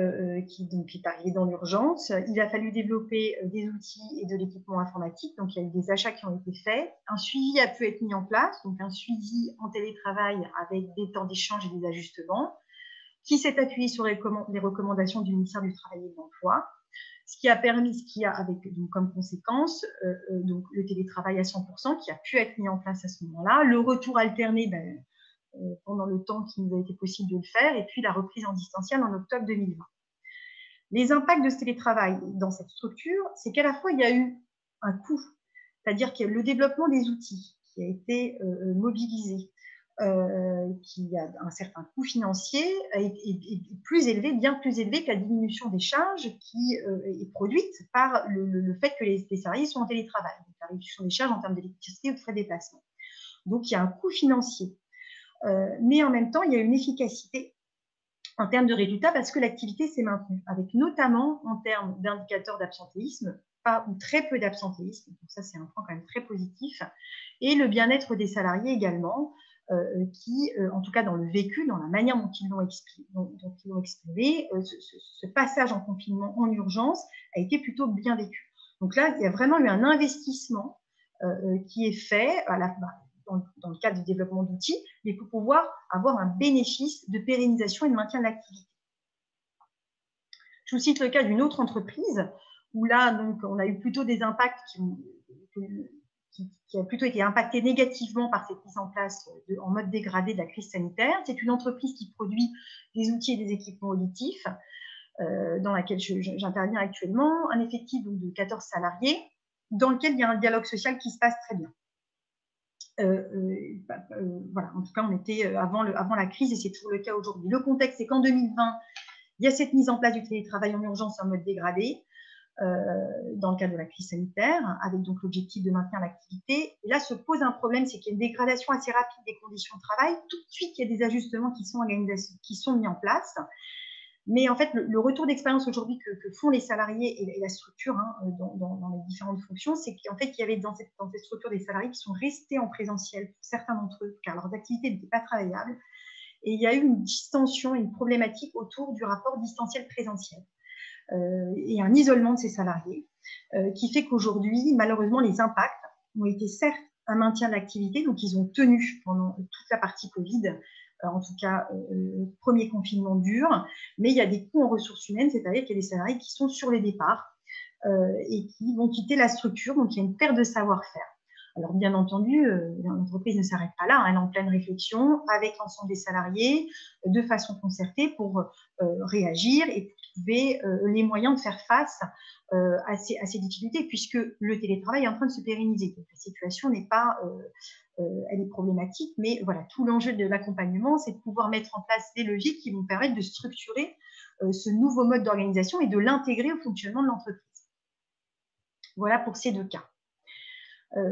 arrivé dans l'urgence, il a fallu développer des outils et de l'équipement informatique. Donc, il y a eu des achats qui ont été faits. Un suivi a pu être mis en place, donc un suivi en télétravail avec des temps d'échange et des ajustements, qui s'est appuyé sur les recommandations du ministère du Travail et de l'Emploi, ce qui a avec donc, comme conséquence donc, le télétravail à 100% qui a pu être mis en place à ce moment-là, le retour alterné pendant le temps qui nous a été possible de le faire, et puis la reprise en distanciel en octobre 2020. Les impacts de ce télétravail dans cette structure, c'est qu'à la fois, il y a eu un coût, c'est-à-dire que le développement des outils qui a été mobilisé, qui a un certain coût financier, est plus élevé, bien plus élevé que la diminution des charges qui est produite par le fait que les salariés sont en télétravail, donc la réduction des charges en termes d'électricité ou de frais de déplacement. Donc, il y a un coût financier. Mais en même temps, il y a une efficacité en termes de résultats parce que l'activité s'est maintenue, avec notamment en termes d'indicateurs d'absentéisme, pas ou très peu d'absentéisme, donc ça c'est un point quand même très positif, et le bien-être des salariés également, qui, en tout cas dans le vécu, dans la manière dont ils l'ont exprimé, ce passage en confinement en urgence a été plutôt bien vécu. Donc là, il y a vraiment eu un investissement qui est fait dans le cadre du développement d'outils, mais pour pouvoir avoir un bénéfice de pérennisation et de maintien de l'activité. Je vous cite le cas d'une autre entreprise où là, donc, on a eu plutôt des impacts qui a plutôt été impacté négativement par cette mise en place en mode dégradé de la crise sanitaire. C'est une entreprise qui produit des outils et des équipements auditifs dans laquelle j'interviens actuellement, un effectif donc, de 14 salariés dans lequel il y a un dialogue social qui se passe très bien. Voilà, en tout cas, on était avant la crise et c'est toujours le cas aujourd'hui. Le contexte, c'est qu'en 2020, il y a cette mise en place du télétravail en urgence en mode dégradé dans le cadre de la crise sanitaire, avec donc l'objectif de maintenir l'activité. Et là, se pose un problème, c'est qu'il y a une dégradation assez rapide des conditions de travail. Tout de suite, il y a des ajustements qui sont mis en place. Mais en fait, le retour d'expérience aujourd'hui que font les salariés et la structure dans les différentes fonctions, c'est qu'en fait, il y avait dans cette structure des salariés qui sont restés en présentiel, pour certains d'entre eux, car leurs activités n'étaient pas travaillables. Et il y a eu une distension, une problématique autour du rapport distanciel-présentiel et un isolement de ces salariés qui fait qu'aujourd'hui, malheureusement, les impacts ont été certes un maintien de l'activité, donc ils ont tenu pendant toute la partie Covid, en tout cas premier confinement dur, mais il y a des coûts en ressources humaines, c'est-à-dire qu'il y a des salariés qui sont sur les départs et qui vont quitter la structure, donc il y a une perte de savoir-faire. Alors bien entendu, l'entreprise ne s'arrête pas là, elle est en pleine réflexion avec l'ensemble des salariés de façon concertée pour réagir et pour trouver les moyens de faire face à ces difficultés, puisque le télétravail est en train de se pérenniser. Donc, la situation n'est pas, elle est problématique, mais voilà, tout l'enjeu de l'accompagnement, c'est de pouvoir mettre en place des leviers qui vont permettre de structurer ce nouveau mode d'organisation et de l'intégrer au fonctionnement de l'entreprise. Voilà pour ces deux cas.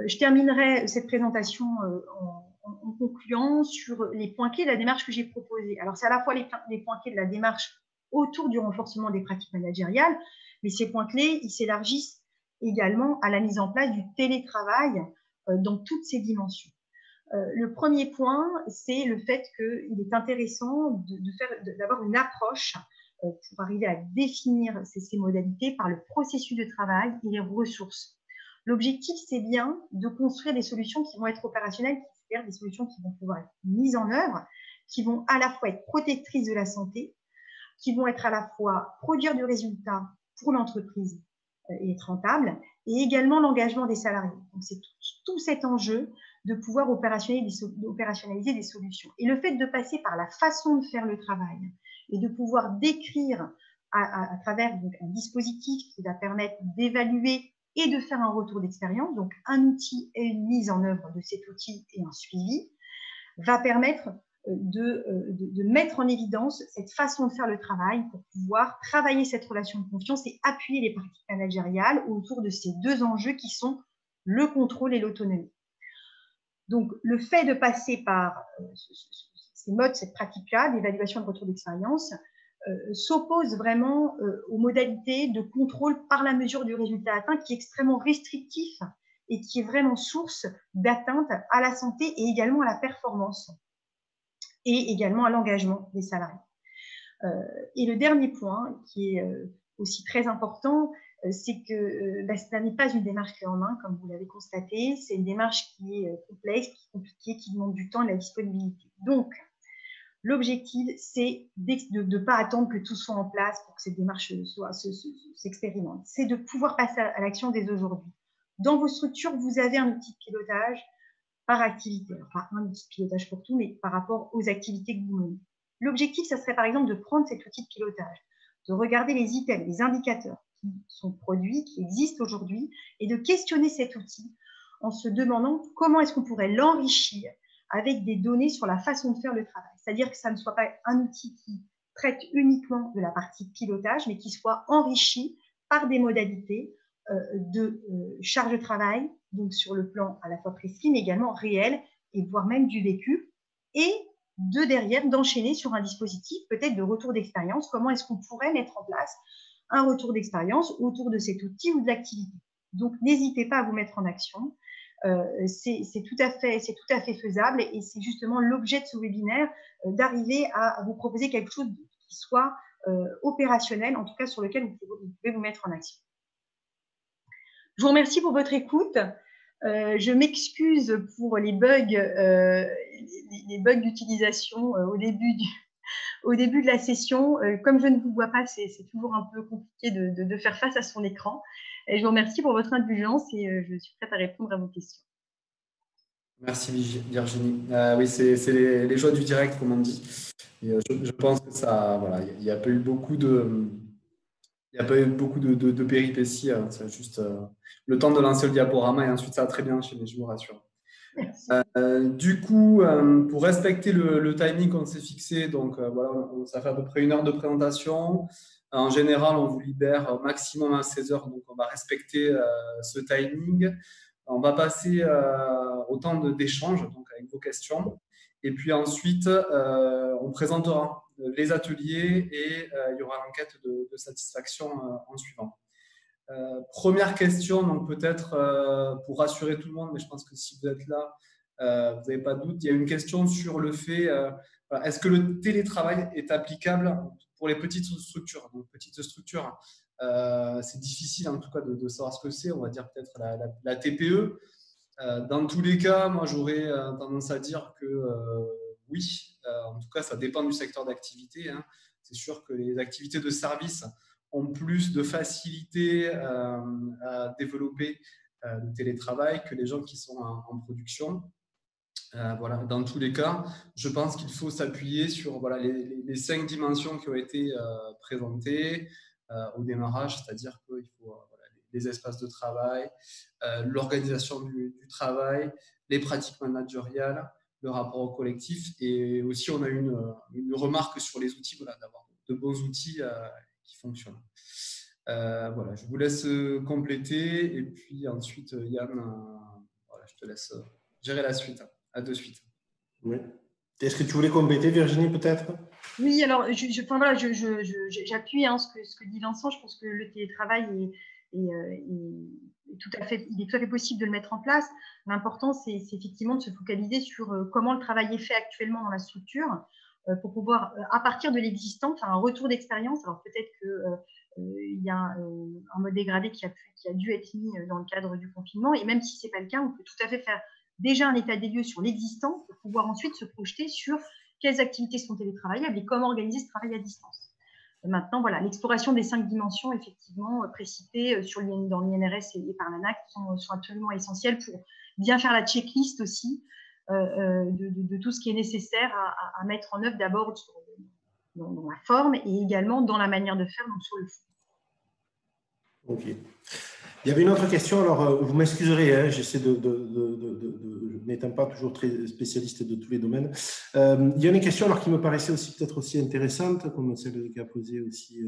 Je terminerai cette présentation en concluant sur les points clés de la démarche que j'ai proposée. Alors, c'est à la fois les points clés de la démarche autour du renforcement des pratiques managériales, Mais ces points clés, ils s'élargissent également à la mise en place du télétravail dans toutes ses dimensions. Le premier point, c'est le fait qu'il est intéressant d'avoir une approche pour arriver à définir ces modalités par le processus de travail et les ressources. L'objectif, c'est bien de construire des solutions qui vont être opérationnelles, c'est-à-dire des solutions qui vont pouvoir être mises en œuvre, qui vont à la fois être protectrices de la santé, qui vont être à la fois produire du résultat pour l'entreprise et être rentable, et également l'engagement des salariés. Donc, c'est tout cet enjeu de pouvoir opérationnaliser des solutions. Et le fait de passer par la façon de faire le travail et de pouvoir décrire à travers donc, un dispositif qui va permettre d'évaluer et de faire un retour d'expérience, donc un outil et une mise en œuvre de cet outil et un suivi, va permettre de mettre en évidence cette façon de faire le travail pour pouvoir travailler cette relation de confiance et appuyer les pratiques managériales autour de ces deux enjeux qui sont le contrôle et l'autonomie. Donc, le fait de passer par ces modes, cette pratique-là, d'évaluation et de retour d'expérience, s'oppose vraiment aux modalités de contrôle par la mesure du résultat atteint qui est extrêmement restrictif et qui est vraiment source d'atteinte à la santé et également à la performance et également à l'engagement des salariés. Et le dernier point qui est aussi très important, c'est que ça n'est pas une démarche clé en main, comme vous l'avez constaté, c'est une démarche qui est complexe, qui est compliquée, qui demande du temps et de la disponibilité. Donc, l'objectif, c'est de ne pas attendre que tout soit en place pour que cette démarche s'expérimente. C'est de pouvoir passer à l'action dès aujourd'hui. Dans vos structures, vous avez un outil de pilotage par activité. Enfin, un outil de pilotage pour tout, mais par rapport aux activités que vous menez. L'objectif, ça serait par exemple de prendre cet outil de pilotage, de regarder les items, les indicateurs qui sont produits, qui existent aujourd'hui, et de questionner cet outil en se demandant comment est-ce qu'on pourrait l'enrichir avec des données sur la façon de faire le travail. C'est-à-dire que ça ne soit pas un outil qui traite uniquement de la partie pilotage, mais qui soit enrichi par des modalités de charge de travail, donc sur le plan à la fois précis, mais également réel, et voire même du vécu, et derrière, d'enchaîner sur un dispositif peut-être de retour d'expérience. Comment est-ce qu'on pourrait mettre en place un retour d'expérience autour de cet outil ou de l'activité? Donc, n'hésitez pas à vous mettre en action. C'est tout à fait faisable et c'est justement l'objet de ce webinaire, d'arriver à vous proposer quelque chose qui soit opérationnel, en tout cas sur lequel vous pouvez vous mettre en action. Je vous remercie pour votre écoute. Je m'excuse pour les bugs d'utilisation au début de la session. Comme je ne vous vois pas, c'est toujours un peu compliqué de faire face à son écran. Et je vous remercie pour votre indulgence et je suis prête à répondre à vos questions. Merci Virginie. Oui, c'est les joies du direct, comme on dit. Et, je pense que ça, voilà, il n'y a pas eu beaucoup de péripéties. C'est juste le temps de lancer le diaporama et ensuite ça a très bien enchaîné, je vous rassure. Du coup, pour respecter le timing qu'on s'est fixé, donc voilà, ça fait à peu près 1 heure de présentation. En général, on vous libère maximum à 16 heures, donc on va respecter ce timing. On va passer au temps d'échange, donc avec vos questions. Et puis ensuite, on présentera les ateliers et il y aura l'enquête de satisfaction en suivant. Première question, donc peut-être pour rassurer tout le monde, mais je pense que si vous êtes là, vous n'avez pas de doute. Il y a une question sur le fait, est-ce que le télétravail est applicable pour les petites structures? Donc, petites structures, c'est difficile en tout cas de savoir ce que c'est. On va dire peut-être la TPE. Dans tous les cas, moi, j'aurais tendance à dire que oui. En tout cas, ça dépend du secteur d'activité. Hein. C'est sûr que les activités de service ont plus de facilité à développer le télétravail que les gens qui sont en production. Voilà. Dans tous les cas, je pense qu'il faut s'appuyer sur voilà, les 5 dimensions qui ont été présentées au démarrage, c'est-à-dire qu'il faut voilà, les espaces de travail, l'organisation du travail, les pratiques managériales, le rapport au collectif, et aussi on a une remarque sur les outils, voilà, d'avoir de bons outils qui fonctionnent. Voilà, je vous laisse compléter et puis ensuite Yann, voilà, je te laisse gérer la suite. À de suite. Oui. Est-ce que tu voulais compléter, Virginie, peut-être? Oui, alors, enfin, voilà, j'appuie hein, ce que dit Vincent. Je pense que le télétravail est tout à fait, il est tout à fait possible de le mettre en place. L'important, c'est effectivement de se focaliser sur comment le travail est fait actuellement dans la structure pour pouvoir, à partir de l'existant, faire un retour d'expérience. Alors, peut-être qu'il y a un mode dégradé qui a dû être mis dans le cadre du confinement. Et même si ce n'est pas le cas, on peut tout à fait faire déjà un état des lieux sur l'existant pour pouvoir ensuite se projeter sur quelles activités sont télétravaillables et comment organiser ce travail à distance. Maintenant, voilà, l'exploration des 5 dimensions, effectivement, précitées dans l'INRS et par l'ANAC sont absolument essentielles pour bien faire la checklist aussi de tout ce qui est nécessaire à mettre en œuvre d'abord dans la forme et également dans la manière de faire, donc sur le fond. Ok. Il y avait une autre question, alors vous m'excuserez, hein, j'essaie n'étant pas toujours très spécialiste de tous les domaines. Il y a une question alors qui me paraissait aussi peut-être aussi intéressante, comme celle qu'a posée aussi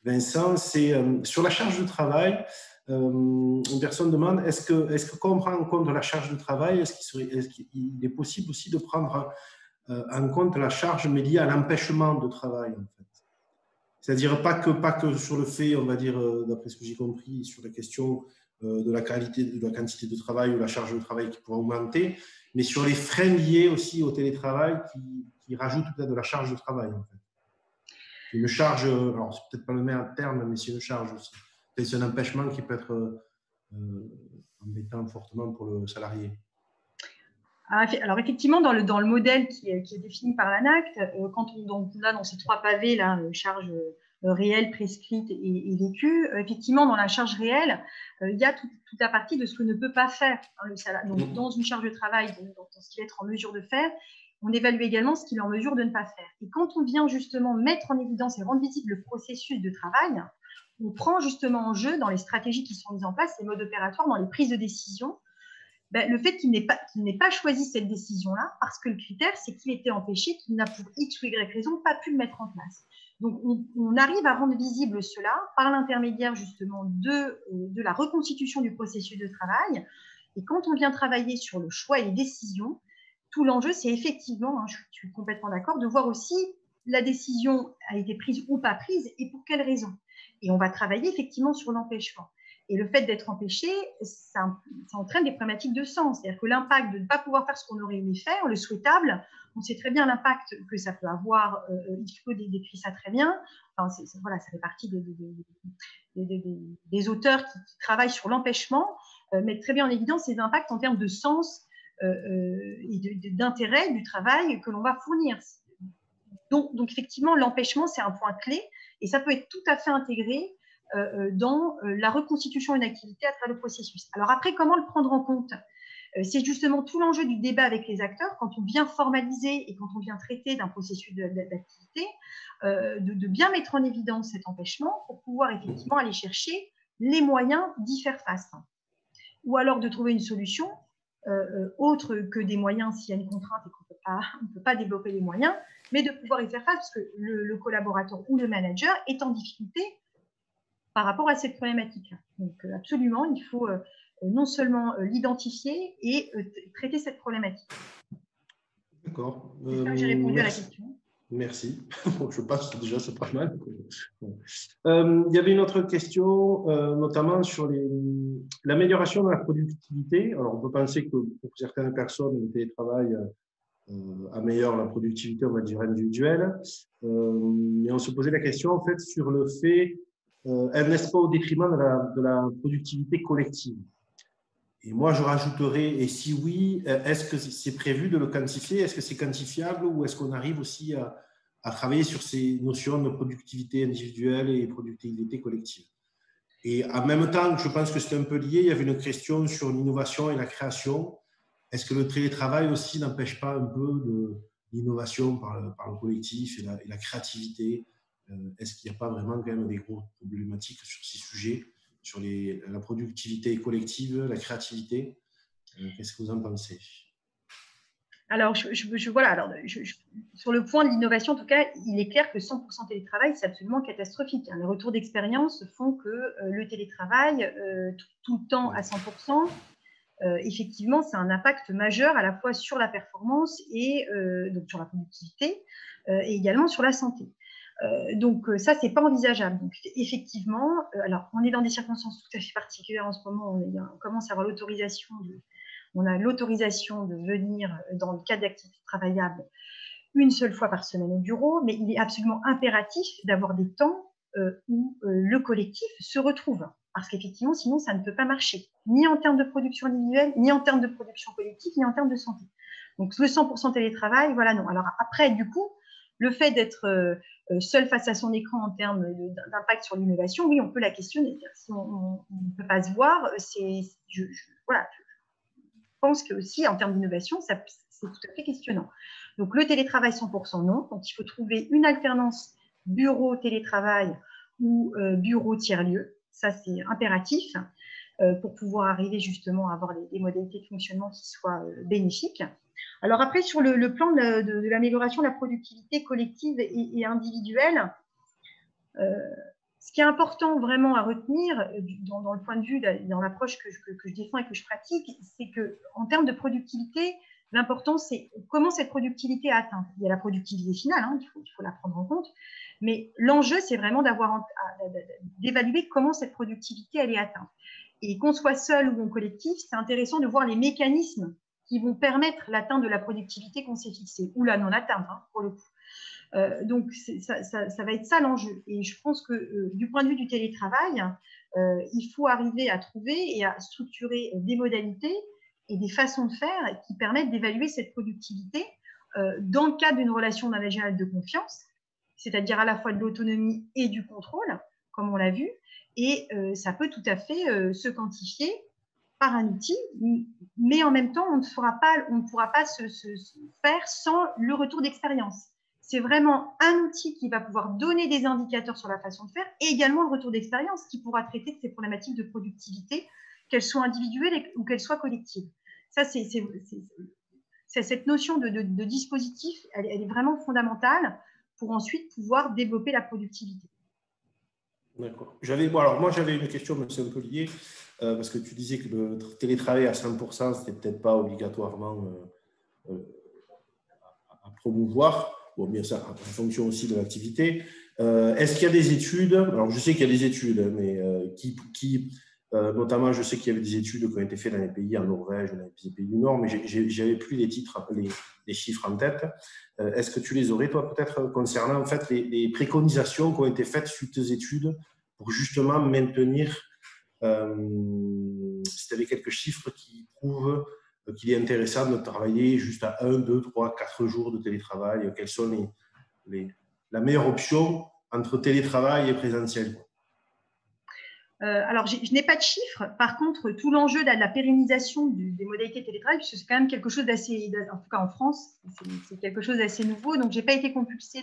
Vincent, c'est sur la charge de travail. Une personne demande est-ce que quand on prend en compte la charge de travail, est-ce qu'il est possible aussi de prendre en compte la charge mais liée à l'empêchement de travail en fait. C'est-à-dire pas que sur le fait, on va dire, d'après ce que j'ai compris, sur la question de la qualité, de la quantité de travail ou la charge de travail qui pourra augmenter, mais sur les freins liés aussi au télétravail qui rajoutent peut-être de la charge de travail. En fait. Une charge, alors c'est peut-être pas le meilleur terme, mais c'est une charge aussi. C'est un empêchement qui peut être embêtant fortement pour le salarié. Alors effectivement, dans le modèle qui est défini par l'ANACT, quand on là dans ces 3 pavés là, charge réelle, prescrite et vécue, effectivement dans la charge réelle, il y a toute la partie de ce que ne peut pas faire hein, le salarié. Donc dans une charge de travail, dans ce qu'il va être en mesure de faire, on évalue également ce qu'il est en mesure de ne pas faire. Et quand on vient justement mettre en évidence et rendre visible le processus de travail, on prend justement en jeu dans les stratégies qui sont mises en place, les modes opératoires, dans les prises de décision, le fait qu'il n'ait pas choisi cette décision-là, parce que le critère, c'est qu'il était empêché, qu'il n'a pour X ou Y raison pas pu le mettre en place. Donc, on arrive à rendre visible cela par l'intermédiaire justement de la reconstitution du processus de travail. Et quand on vient travailler sur le choix et les décisions, tout l'enjeu, c'est effectivement, hein, je suis complètement d'accord, de voir aussi la décision a été prise ou pas prise et pour quelles raisons. Et on va travailler effectivement sur l'empêchement. Et le fait d'être empêché, ça entraîne des problématiques de sens. C'est-à-dire que l'impact de ne pas pouvoir faire ce qu'on aurait aimé faire, le souhaitable, on sait très bien l'impact que ça peut avoir. IFCO décrit ça très bien. Enfin, voilà, ça fait partie des auteurs qui travaillent sur l'empêchement, mettent très bien en évidence ces impacts en termes de sens et d'intérêt du travail que l'on va fournir. Donc effectivement, l'empêchement, c'est un point clé et ça peut être tout à fait intégré dans la reconstitution d'une activité à travers le processus. Alors après, comment le prendre en compte? C'est justement tout l'enjeu du débat avec les acteurs, quand on vient formaliser et quand on vient traiter d'un processus d'activité, de bien mettre en évidence cet empêchement pour pouvoir effectivement aller chercher les moyens d'y faire face. Ou alors de trouver une solution autre que des moyens s'il y a une contrainte et qu'on ne peut pas développer les moyens, mais de pouvoir y faire face parce que le collaborateur ou le manager est en difficulté par rapport à cette problématique-là. Donc, absolument, il faut non seulement l'identifier et traiter cette problématique. D'accord. J'espère que j'ai répondu à la question. Merci. Je pense que déjà, c'est pas mal. Il y avait une autre question, notamment sur l'amélioration de la productivité. Alors, on peut penser que pour certaines personnes, le télétravail améliore la productivité, on va dire, individuelle. Mais on se posait la question, en fait, sur le fait n'est-ce pas au détriment de la productivité collective? Et moi, je rajouterais, et si oui, est-ce que c'est prévu de le quantifier? Est-ce que c'est quantifiable ou est-ce qu'on arrive aussi à travailler sur ces notions de productivité individuelle et productivité collective? Et en même temps, je pense que c'est un peu lié, il y avait une question sur l'innovation et la création. Est-ce que le télétravail aussi n'empêche pas un peu de l'innovation par le collectif et la créativité? Est-ce qu'il n'y a pas vraiment quand même des grosses problématiques sur ces sujets, sur la productivité collective, la créativité? Qu'est-ce que vous en pensez? Alors, sur le point de l'innovation, en tout cas, il est clair que 100% télétravail, c'est absolument catastrophique. Les retours d'expérience font que le télétravail, tout le temps à 100%, effectivement, c'est un impact majeur à la fois sur la performance et donc sur la productivité et également sur la santé. Donc ça, c'est pas envisageable. Donc effectivement, alors on est dans des circonstances tout à fait particulières en ce moment. On commence à avoir on a l'autorisation de venir dans le cadre d'activités travaillables une seule fois par semaine au bureau, mais il est absolument impératif d'avoir des temps où le collectif se retrouve. Parce qu'effectivement, sinon, ça ne peut pas marcher, ni en termes de production individuelle, ni en termes de production collective, ni en termes de santé. Donc, le 100% télétravail, voilà, non. Alors après, du coup, le fait d'être seul face à son écran en termes d'impact sur l'innovation, oui, on peut la questionner. Si on ne peut pas se voir, voilà, je pense que aussi, en termes d'innovation, c'est tout à fait questionnant. Donc, le télétravail 100% non. Donc, il faut trouver une alternance bureau-télétravail ou bureau tiers-lieu. Ça, c'est impératif pour pouvoir arriver justement à avoir des modalités de fonctionnement qui soient bénéfiques. Alors après, sur le plan de l'amélioration de la productivité collective et individuelle, ce qui est important vraiment à retenir dans le point de vue, dans l'approche que je défends et que je pratique, c'est qu'en termes de productivité, l'important, c'est comment cette productivité est atteinte. Il y a la productivité finale, hein, il faut la prendre en compte, mais l'enjeu, c'est vraiment d'évaluer comment cette productivité elle est atteinte. Et qu'on soit seul ou en collectif, c'est intéressant de voir les mécanismes qui vont permettre l'atteinte de la productivité qu'on s'est fixée, ou la non-atteinte, hein, pour le coup. Donc, ça va être ça l'enjeu. Et je pense que du point de vue du télétravail, il faut arriver à trouver et à structurer des modalités et des façons de faire qui permettent d'évaluer cette productivité dans le cadre d'une relation managériale de confiance, c'est-à-dire à la fois de l'autonomie et du contrôle, comme on l'a vu, et ça peut tout à fait se quantifier par un outil, mais en même temps, on ne pourra pas se faire sans le retour d'expérience. C'est vraiment un outil qui va pouvoir donner des indicateurs sur la façon de faire et également le retour d'expérience qui pourra traiter de ces problématiques de productivité, qu'elles soient individuelles ou qu'elles soient collectives. Ça, c'est cette notion de dispositif, elle est vraiment fondamentale pour ensuite pouvoir développer la productivité. D'accord. Alors moi, j'avais une question, mais c'est un peu lié, parce que tu disais que le télétravail à 100%, c'était peut-être pas obligatoirement à promouvoir. Bon, bien ça, en fonction aussi de l'activité. Est-ce qu'il y a des études, alors je sais qu'il y a des études, mais notamment, je sais qu'il y avait des études qui ont été faites dans les pays, en Norvège, dans les pays du Nord, mais j'avais plus les chiffres en tête. Est-ce que tu les aurais, toi, peut-être, concernant en fait, les préconisations qui ont été faites suite aux études pour justement maintenir, si tu avais quelques chiffres qui prouvent qu'il est intéressant de travailler juste à 1, 2, 3, 4 jours de télétravail, quelles sont la meilleure option entre télétravail et présentiel? Alors, je n'ai pas de chiffres. Par contre, tout l'enjeu de la pérennisation des modalités de télétravail, puisque c'est quand même quelque chose d'assez, en tout cas en France, c'est quelque chose d'assez nouveau. Donc, je n'ai pas été compulsée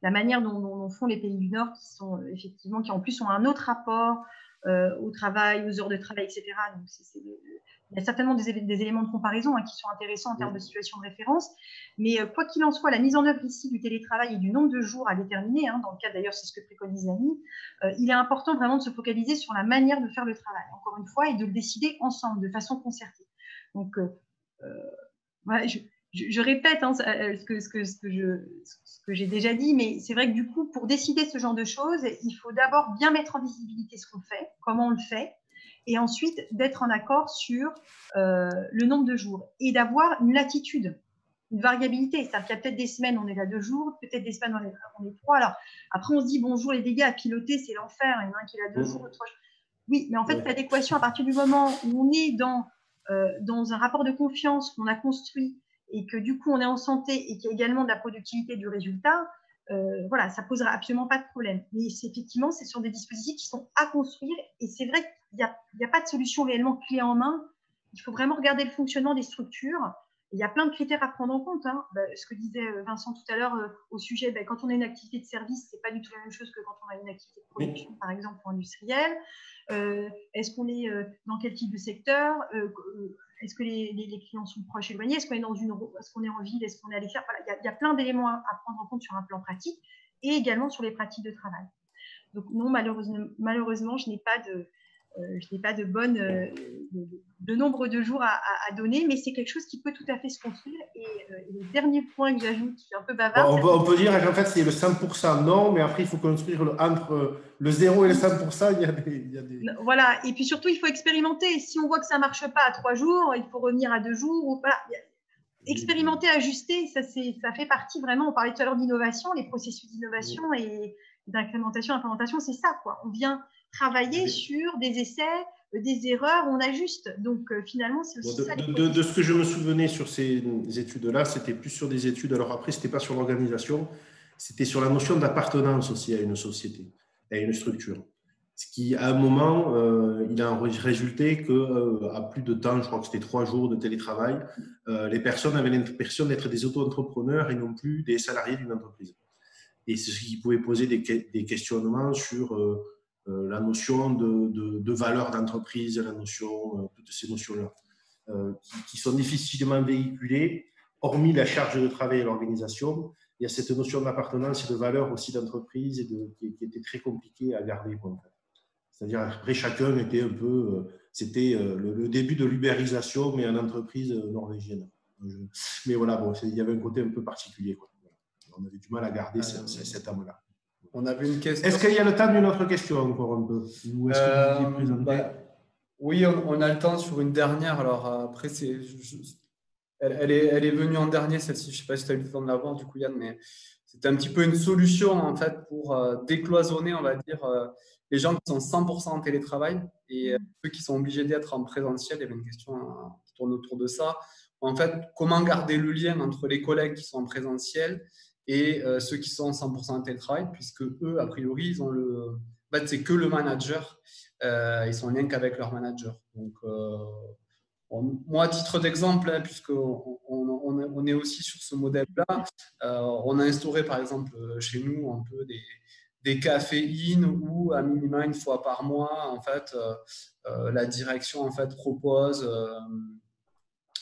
la manière dont font les pays du Nord, qui sont effectivement, qui en plus ont un autre rapport au travail, aux heures de travail, etc. Donc, il y a certainement des éléments de comparaison qui sont intéressants en termes de situation de référence. Mais quoi qu'il en soit, la mise en œuvre ici du télétravail et du nombre de jours à déterminer, dans le cas d'ailleurs, c'est ce que préconise l'ANI, il est important vraiment de se focaliser sur la manière de faire le travail, encore une fois, et de le décider ensemble, de façon concertée. Donc, voilà, je répète ce que j'ai déjà dit, mais c'est vrai que du coup, pour décider ce genre de choses, il faut d'abord bien mettre en visibilité ce qu'on fait, comment on le fait, et ensuite d'être en accord sur le nombre de jours et d'avoir une latitude, une variabilité. C'est-à-dire qu'il y a peut-être des semaines, on est là 2 jours, peut-être des semaines, on est 3. Alors, après, on se dit, bonjour, les dégâts à piloter, c'est l'enfer. Il y en a un qui est là 2 jours, 3 jours. Oui, mais en fait, l'adéquation, à partir du moment où on est dans un rapport de confiance qu'on a construit et que du coup, on est en santé et qu'il y a également de la productivité du résultat, voilà, ça ne posera absolument pas de problème. Mais effectivement, c'est sur des dispositifs qui sont à construire et c'est vrai qu'il n'y a pas de solution réellement clé en main. Il faut vraiment regarder le fonctionnement des structures. Il y a plein de critères à prendre en compte. Ce que disait Vincent tout à l'heure au sujet, quand on a une activité de service, ce n'est pas du tout la même chose que quand on a une activité de production, par exemple, ou industrielle. Est-ce qu'on est dans quel type de secteur? Est-ce que les clients sont proches, éloignés? Est-ce qu'on est en ville? Est-ce qu'on est à l'extérieur? Voilà, il y a plein d'éléments à prendre en compte sur un plan pratique et également sur les pratiques de travail. Donc non, malheureusement, je n'ai pas je n'ai pas de nombre de jours à donner, mais c'est quelque chose qui peut tout à fait se construire. Et le dernier point que j'ajoute, je suis un peu bavarde. Bon, on peut dire qu'en fait, c'est le 100%, non, mais après, il faut construire entre le 0 et le 100%, il y a des... Voilà, et puis surtout, il faut expérimenter. Si on voit que ça ne marche pas à 3 jours, il faut revenir à 2 jours. Voilà. Expérimenter, ajuster, ça fait partie vraiment, on parlait tout à l'heure d'innovation, les processus d'innovation et d'incrémentation, implémentation, c'est ça, quoi. On vient travailler sur des essais, des erreurs, on ajuste. Donc, finalement, c'est aussi ça. De ce que je me souvenais sur ces études-là, c'était plus sur des études, alors après, ce n'était pas sur l'organisation, c'était sur la notion d'appartenance aussi à une société, à une structure. Ce qui, à un moment, il a résulté qu'à plus de temps, je crois que c'était 3 jours de télétravail, les personnes avaient l'impression d'être des auto-entrepreneurs et non plus des salariés d'une entreprise. Et c'est ce qui pouvait poser des questionnements sur la notion de valeur d'entreprise, la notion, toutes ces notions-là, qui sont difficilement véhiculées, hormis la charge de travail et l'organisation. Il y a cette notion d'appartenance et de valeur aussi d'entreprise qui était très compliquée à garder. En fait. C'est-à-dire, après, chacun était un peu... C'était le début de l'ubérisation, mais en entreprise norvégienne. Mais voilà, bon, il y avait un côté un peu particulier, quoi. On avait du mal à garder cet âme-là. On avait une question. Est-ce qu'il y a le temps d'une autre question encore un peu? Ou est-ce que vous vouliez présenter? Oui, on a le temps sur une dernière. Alors après, elle est venue en dernier, celle-ci. Je ne sais pas si tu as eu le temps de la voir, du coup, Yann, mais c'était un petit peu une solution en fait pour décloisonner, on va dire, les gens qui sont 100% en télétravail et ceux qui sont obligés d'être en présentiel. Il y avait une question qui tourne autour de ça. En fait, comment garder le lien entre les collègues qui sont en présentiel et ceux qui sont 100% en télétravail, puisque eux, a priori, ils ont en fait, c'est que le manager. Ils sont en lien qu'avec leur manager. Donc, moi, à titre d'exemple, hein, puisqu'on est aussi sur ce modèle-là, on a instauré, par exemple, chez nous, un peu des cafés-in où, à minima, une fois par mois, en fait, la direction en fait, propose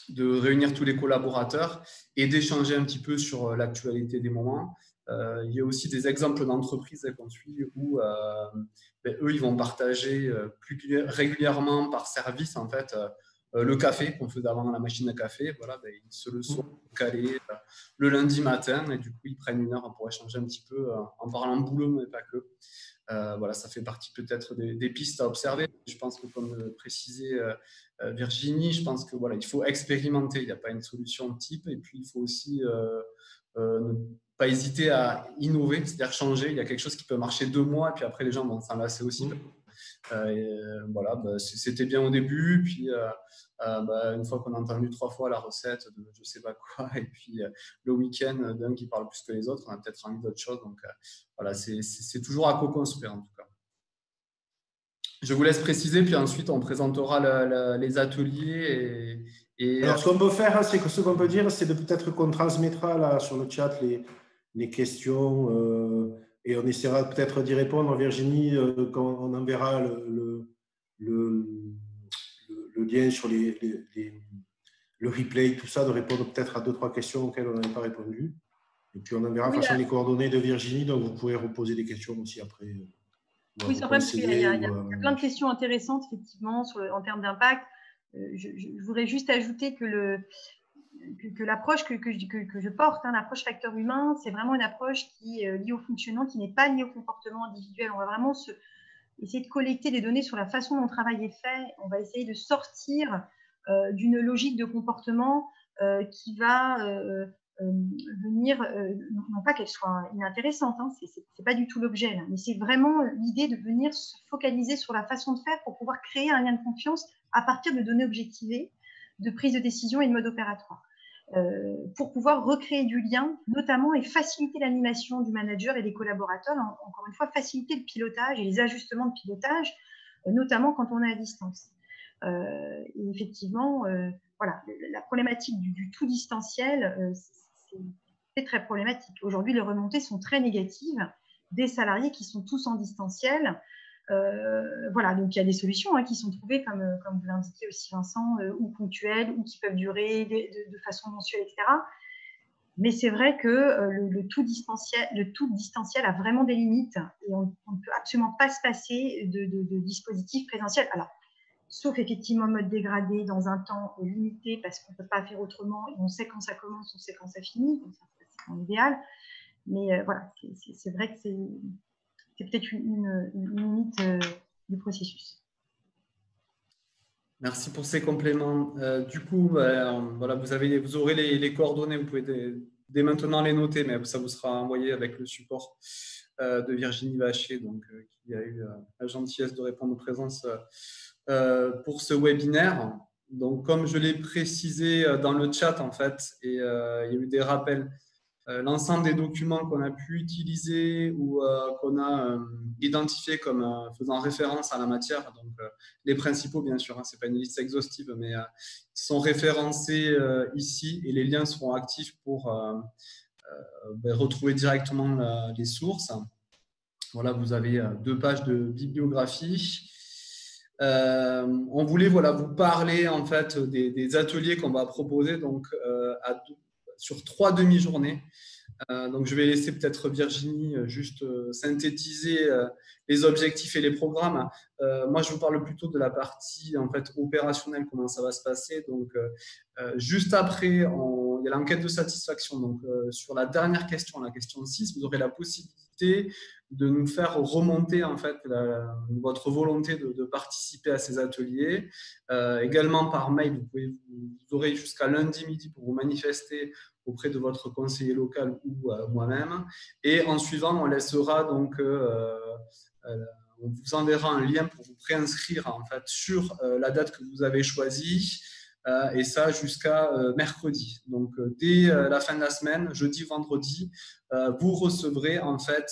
de réunir tous les collaborateurs et d'échanger un petit peu sur l'actualité des moments. Il y a aussi des exemples d'entreprises qu'on suit où eux, ils vont partager plus régulièrement par service en fait, le café qu'on faisait avant la machine à café. Voilà, ils se le sont calés le lundi matin et du coup, ils prennent une heure pour échanger un petit peu en parlant boulot, mais pas que. Voilà, ça fait partie peut-être des pistes à observer. Je pense que, comme le précisait Virginie, je pense que voilà, il faut expérimenter. Il n'y a pas une solution type. Et puis, il faut aussi ne pas hésiter à innover, c'est-à-dire changer. Il y a quelque chose qui peut marcher 2 mois, et puis après, les gens vont s'en lasser aussi. Voilà, c'était bien au début. Puis, une fois qu'on a entendu 3 fois la recette de je ne sais pas quoi, et puis le week-end d'un qui parle plus que les autres, on a peut-être envie d'autre chose. Donc, voilà, c'est toujours à co-construire en tout cas. Je vous laisse préciser, puis ensuite on présentera les ateliers. Alors, ce qu'on peut faire, c'est que ce qu'on peut dire, c'est de peut-être qu'on transmettra là sur le chat les questions et on essaiera peut-être d'y répondre, Virginie, quand on enverra le lien sur le replay, tout ça, de répondre peut-être à 2-3 questions auxquelles on n'avait pas répondu. Et puis on enverra façon les coordonnées de Virginie, donc vous pourrez reposer des questions aussi après. Oui, c'est vrai, parce qu'il y a plein de questions intéressantes, effectivement, en termes d'impact. Je voudrais juste ajouter que l'approche que je porte, l'approche facteur humain, c'est vraiment une approche qui est liée au fonctionnement, qui n'est pas liée au comportement individuel. On va vraiment essayer de collecter des données sur la façon dont le travail est fait. On va essayer de sortir d'une logique de comportement qui va venir, non pas qu'elle soit inintéressante, c'est pas du tout l'objet, mais c'est vraiment l'idée de venir se focaliser sur la façon de faire pour pouvoir créer un lien de confiance à partir de données objectivées, de prise de décision et de mode opératoire. Pour pouvoir recréer du lien, notamment, et faciliter l'animation du manager et des collaborateurs, encore une fois, faciliter le pilotage et les ajustements de pilotage, notamment quand on est à distance. Et effectivement, voilà, la problématique du tout distanciel, c'est très problématique. Aujourd'hui, les remontées sont très négatives des salariés qui sont tous en distanciel. Voilà, donc il y a des solutions qui sont trouvées, comme vous l'indiquez aussi Vincent, ou ponctuelles, ou qui peuvent durer de façon mensuelle, etc. Mais c'est vrai que le tout distanciel a vraiment des limites et on ne peut absolument pas se passer de dispositifs présentiels. Alors, sauf effectivement mode dégradé dans un temps limité parce qu'on ne peut pas faire autrement et on sait quand ça commence, on sait quand ça finit, donc ça, c'est en idéal. Mais voilà, c'est vrai que c'est peut-être une limite du processus. Merci pour ces compléments. Du coup, voilà, vous aurez les coordonnées, vous pouvez dès maintenant les noter, mais ça vous sera envoyé avec le support de Virginie Vacher, donc, qui a eu la gentillesse de répondre aux présences pour ce webinaire. Donc, comme je l'ai précisé dans le chat, en fait, et il y a eu des rappels, l'ensemble des documents qu'on a pu utiliser ou qu'on a identifiés comme faisant référence à la matière, donc les principaux bien sûr, hein, ce n'est pas une liste exhaustive, mais sont référencés ici et les liens seront actifs pour retrouver directement les sources. Voilà, vous avez 2 pages de bibliographie. On voulait vous parler en fait des ateliers qu'on va proposer donc, sur 3 demi-journées. Donc, je vais laisser peut-être Virginie juste synthétiser les objectifs et les programmes. Moi, je vous parle plutôt de la partie en fait, opérationnelle, comment ça va se passer. Donc, juste après, il y a l'enquête de satisfaction. Donc, sur la dernière question, la question 6, vous aurez la possibilité de nous faire remonter en fait, votre volonté de participer à ces ateliers. Également par mail, vous aurez jusqu'à lundi midi pour vous manifester auprès de votre conseiller local ou moi-même. Et en suivant, on laissera donc, on vous enverra un lien pour vous préinscrire en fait, sur la date que vous avez choisie. Et ça jusqu'à mercredi. Donc, dès la fin de la semaine, jeudi, vendredi, vous recevrez en fait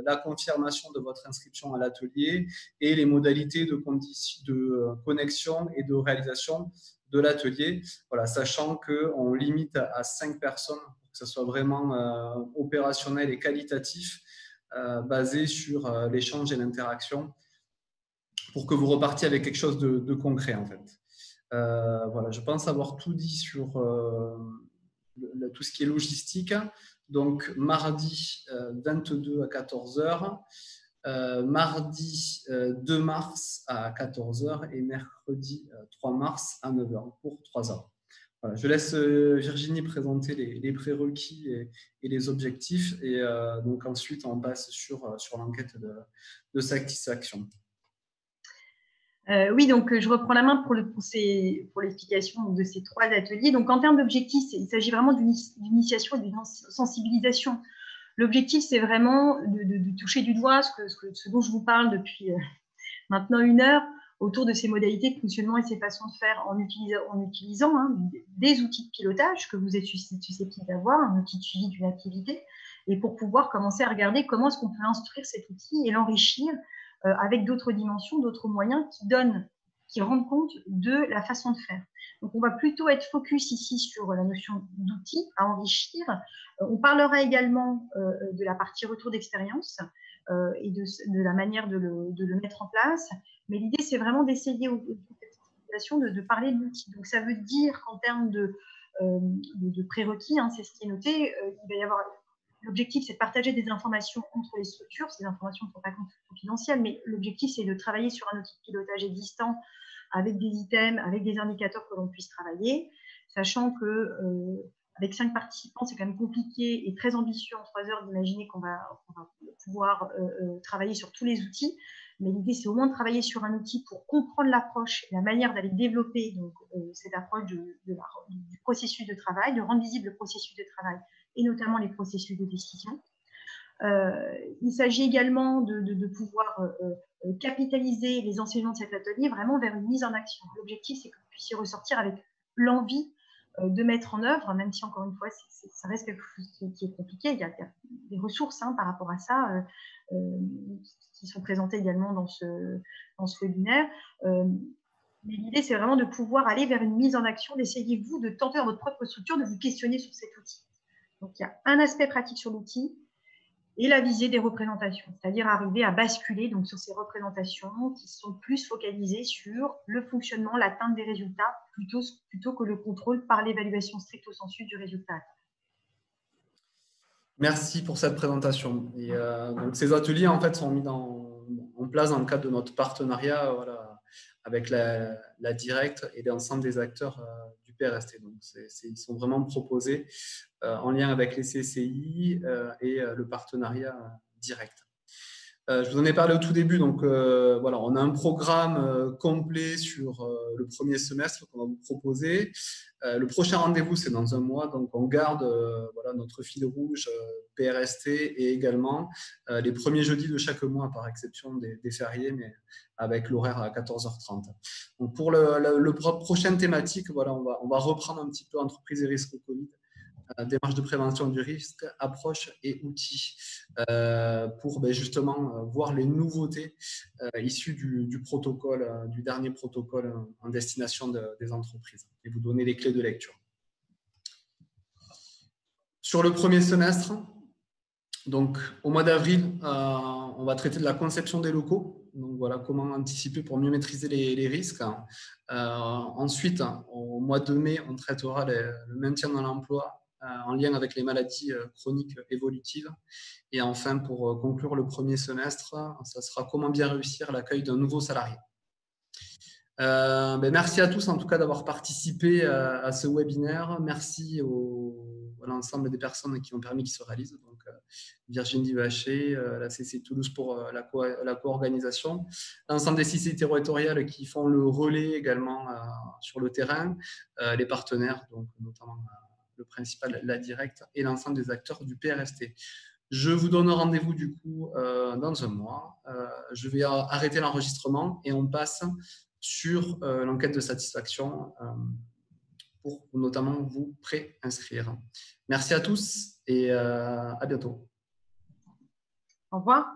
la confirmation de votre inscription à l'atelier et les modalités de connexion et de réalisation de l'atelier, voilà, sachant qu'on limite à 5 personnes pour que ce soit vraiment opérationnel et qualitatif, basé sur l'échange et l'interaction, pour que vous repartiez avec quelque chose de concret en fait. Voilà, je pense avoir tout dit sur tout ce qui est logistique. Donc, mardi 22 à 14h, mardi 2 mars à 14h et mercredi 3 mars à 9h pour 3 heures. Voilà, je laisse Virginie présenter les prérequis et les objectifs et donc ensuite on passe sur l'enquête de satisfaction. Oui, donc je reprends la main pour l'explication de ces 3 ateliers. Donc, en termes d'objectifs, il s'agit vraiment d'une initiation et d'une sensibilisation. L'objectif, c'est vraiment de toucher du doigt ce dont je vous parle depuis maintenant 1 heure, autour de ces modalités de fonctionnement et ces façons de faire en utilisant des outils de pilotage que vous êtes susceptibles d'avoir, un outil de suivi d'une activité, et pour pouvoir commencer à regarder comment est-ce qu'on peut instruire cet outil et l'enrichir avec d'autres dimensions, d'autres moyens qui rendent compte de la façon de faire. Donc, on va plutôt être focus ici sur la notion d'outils à enrichir. On parlera également de la partie retour d'expérience et de la manière de le mettre en place. Mais l'idée, c'est vraiment d'essayer de parler de l'outil. Donc, ça veut dire qu'en termes de prérequis, c'est ce qui est noté, il va y avoir... L'objectif, c'est de partager des informations entre les structures. Ces informations ne sont pas confidentielles, mais l'objectif, c'est de travailler sur un outil de pilotage existant avec des items, avec des indicateurs que l'on puisse travailler, sachant que avec 5 participants, c'est quand même compliqué et très ambitieux en 3 heures d'imaginer qu'on va pouvoir travailler sur tous les outils. Mais l'idée, c'est au moins de travailler sur un outil pour comprendre l'approche et la manière d'aller développer donc, cette approche du processus de travail, de rendre visible le processus de travail et notamment les processus de décision. Il s'agit également de pouvoir capitaliser les enseignements de cet atelier vraiment vers une mise en action. L'objectif, c'est que vous puissiez ressortir avec l'envie de mettre en œuvre, même si, encore une fois, ça reste quelque chose qui est compliqué. Il y a des ressources par rapport à ça qui sont présentées également dans ce webinaire. Mais l'idée, c'est vraiment de pouvoir aller vers une mise en action, d'essayer, vous, de tenter dans votre propre structure, de vous questionner sur cet outil. Donc, il y a un aspect pratique sur l'outil et la visée des représentations, c'est-à-dire arriver à basculer donc, sur ces représentations qui sont plus focalisées sur le fonctionnement, l'atteinte des résultats, plutôt que le contrôle par l'évaluation stricto sensu du résultat. Merci pour cette présentation. Et, donc, ces ateliers en fait, sont mis en place dans le cadre de notre partenariat voilà, avec la Directe et l'ensemble des acteurs du PRST. Donc, ils sont vraiment proposés en lien avec les CCI et le partenariat direct. Je vous en ai parlé au tout début, donc voilà, on a un programme complet sur le premier semestre qu'on va vous proposer. Le prochain rendez-vous, c'est dans un mois, donc on garde voilà, notre fil rouge PRST et également les premiers jeudis de chaque mois, par exception des fériés, mais avec l'horaire à 14h30. Donc pour le prochaine thématique, voilà, on va reprendre un petit peu entreprise et risques Covid. Démarche de prévention du risque, approche et outils pour justement voir les nouveautés issues du protocole, du dernier protocole en destination des entreprises et vous donner les clés de lecture. Sur le premier semestre, donc au mois d'avril, on va traiter de la conception des locaux. Donc voilà, comment anticiper pour mieux maîtriser les risques. Ensuite, au mois de mai, on traitera le maintien dans l'emploi en lien avec les maladies chroniques évolutives. Et enfin, pour conclure le premier semestre, ça sera comment bien réussir l'accueil d'un nouveau salarié. Merci à tous en tout cas d'avoir participé à ce webinaire. Merci à l'ensemble des personnes qui ont permis qu'il se réalise. Donc, Virginie Vacher, la CCI Toulouse pour la co-organisation, l'ensemble des CCI territoriales qui font le relais également sur le terrain, les partenaires, donc notamment le principal, la Directe, et l'ensemble des acteurs du PRST. Je vous donne rendez-vous du coup dans un mois. Je vais arrêter l'enregistrement et on passe sur l'enquête de satisfaction pour notamment vous pré-inscrire. Merci à tous et à bientôt. Au revoir.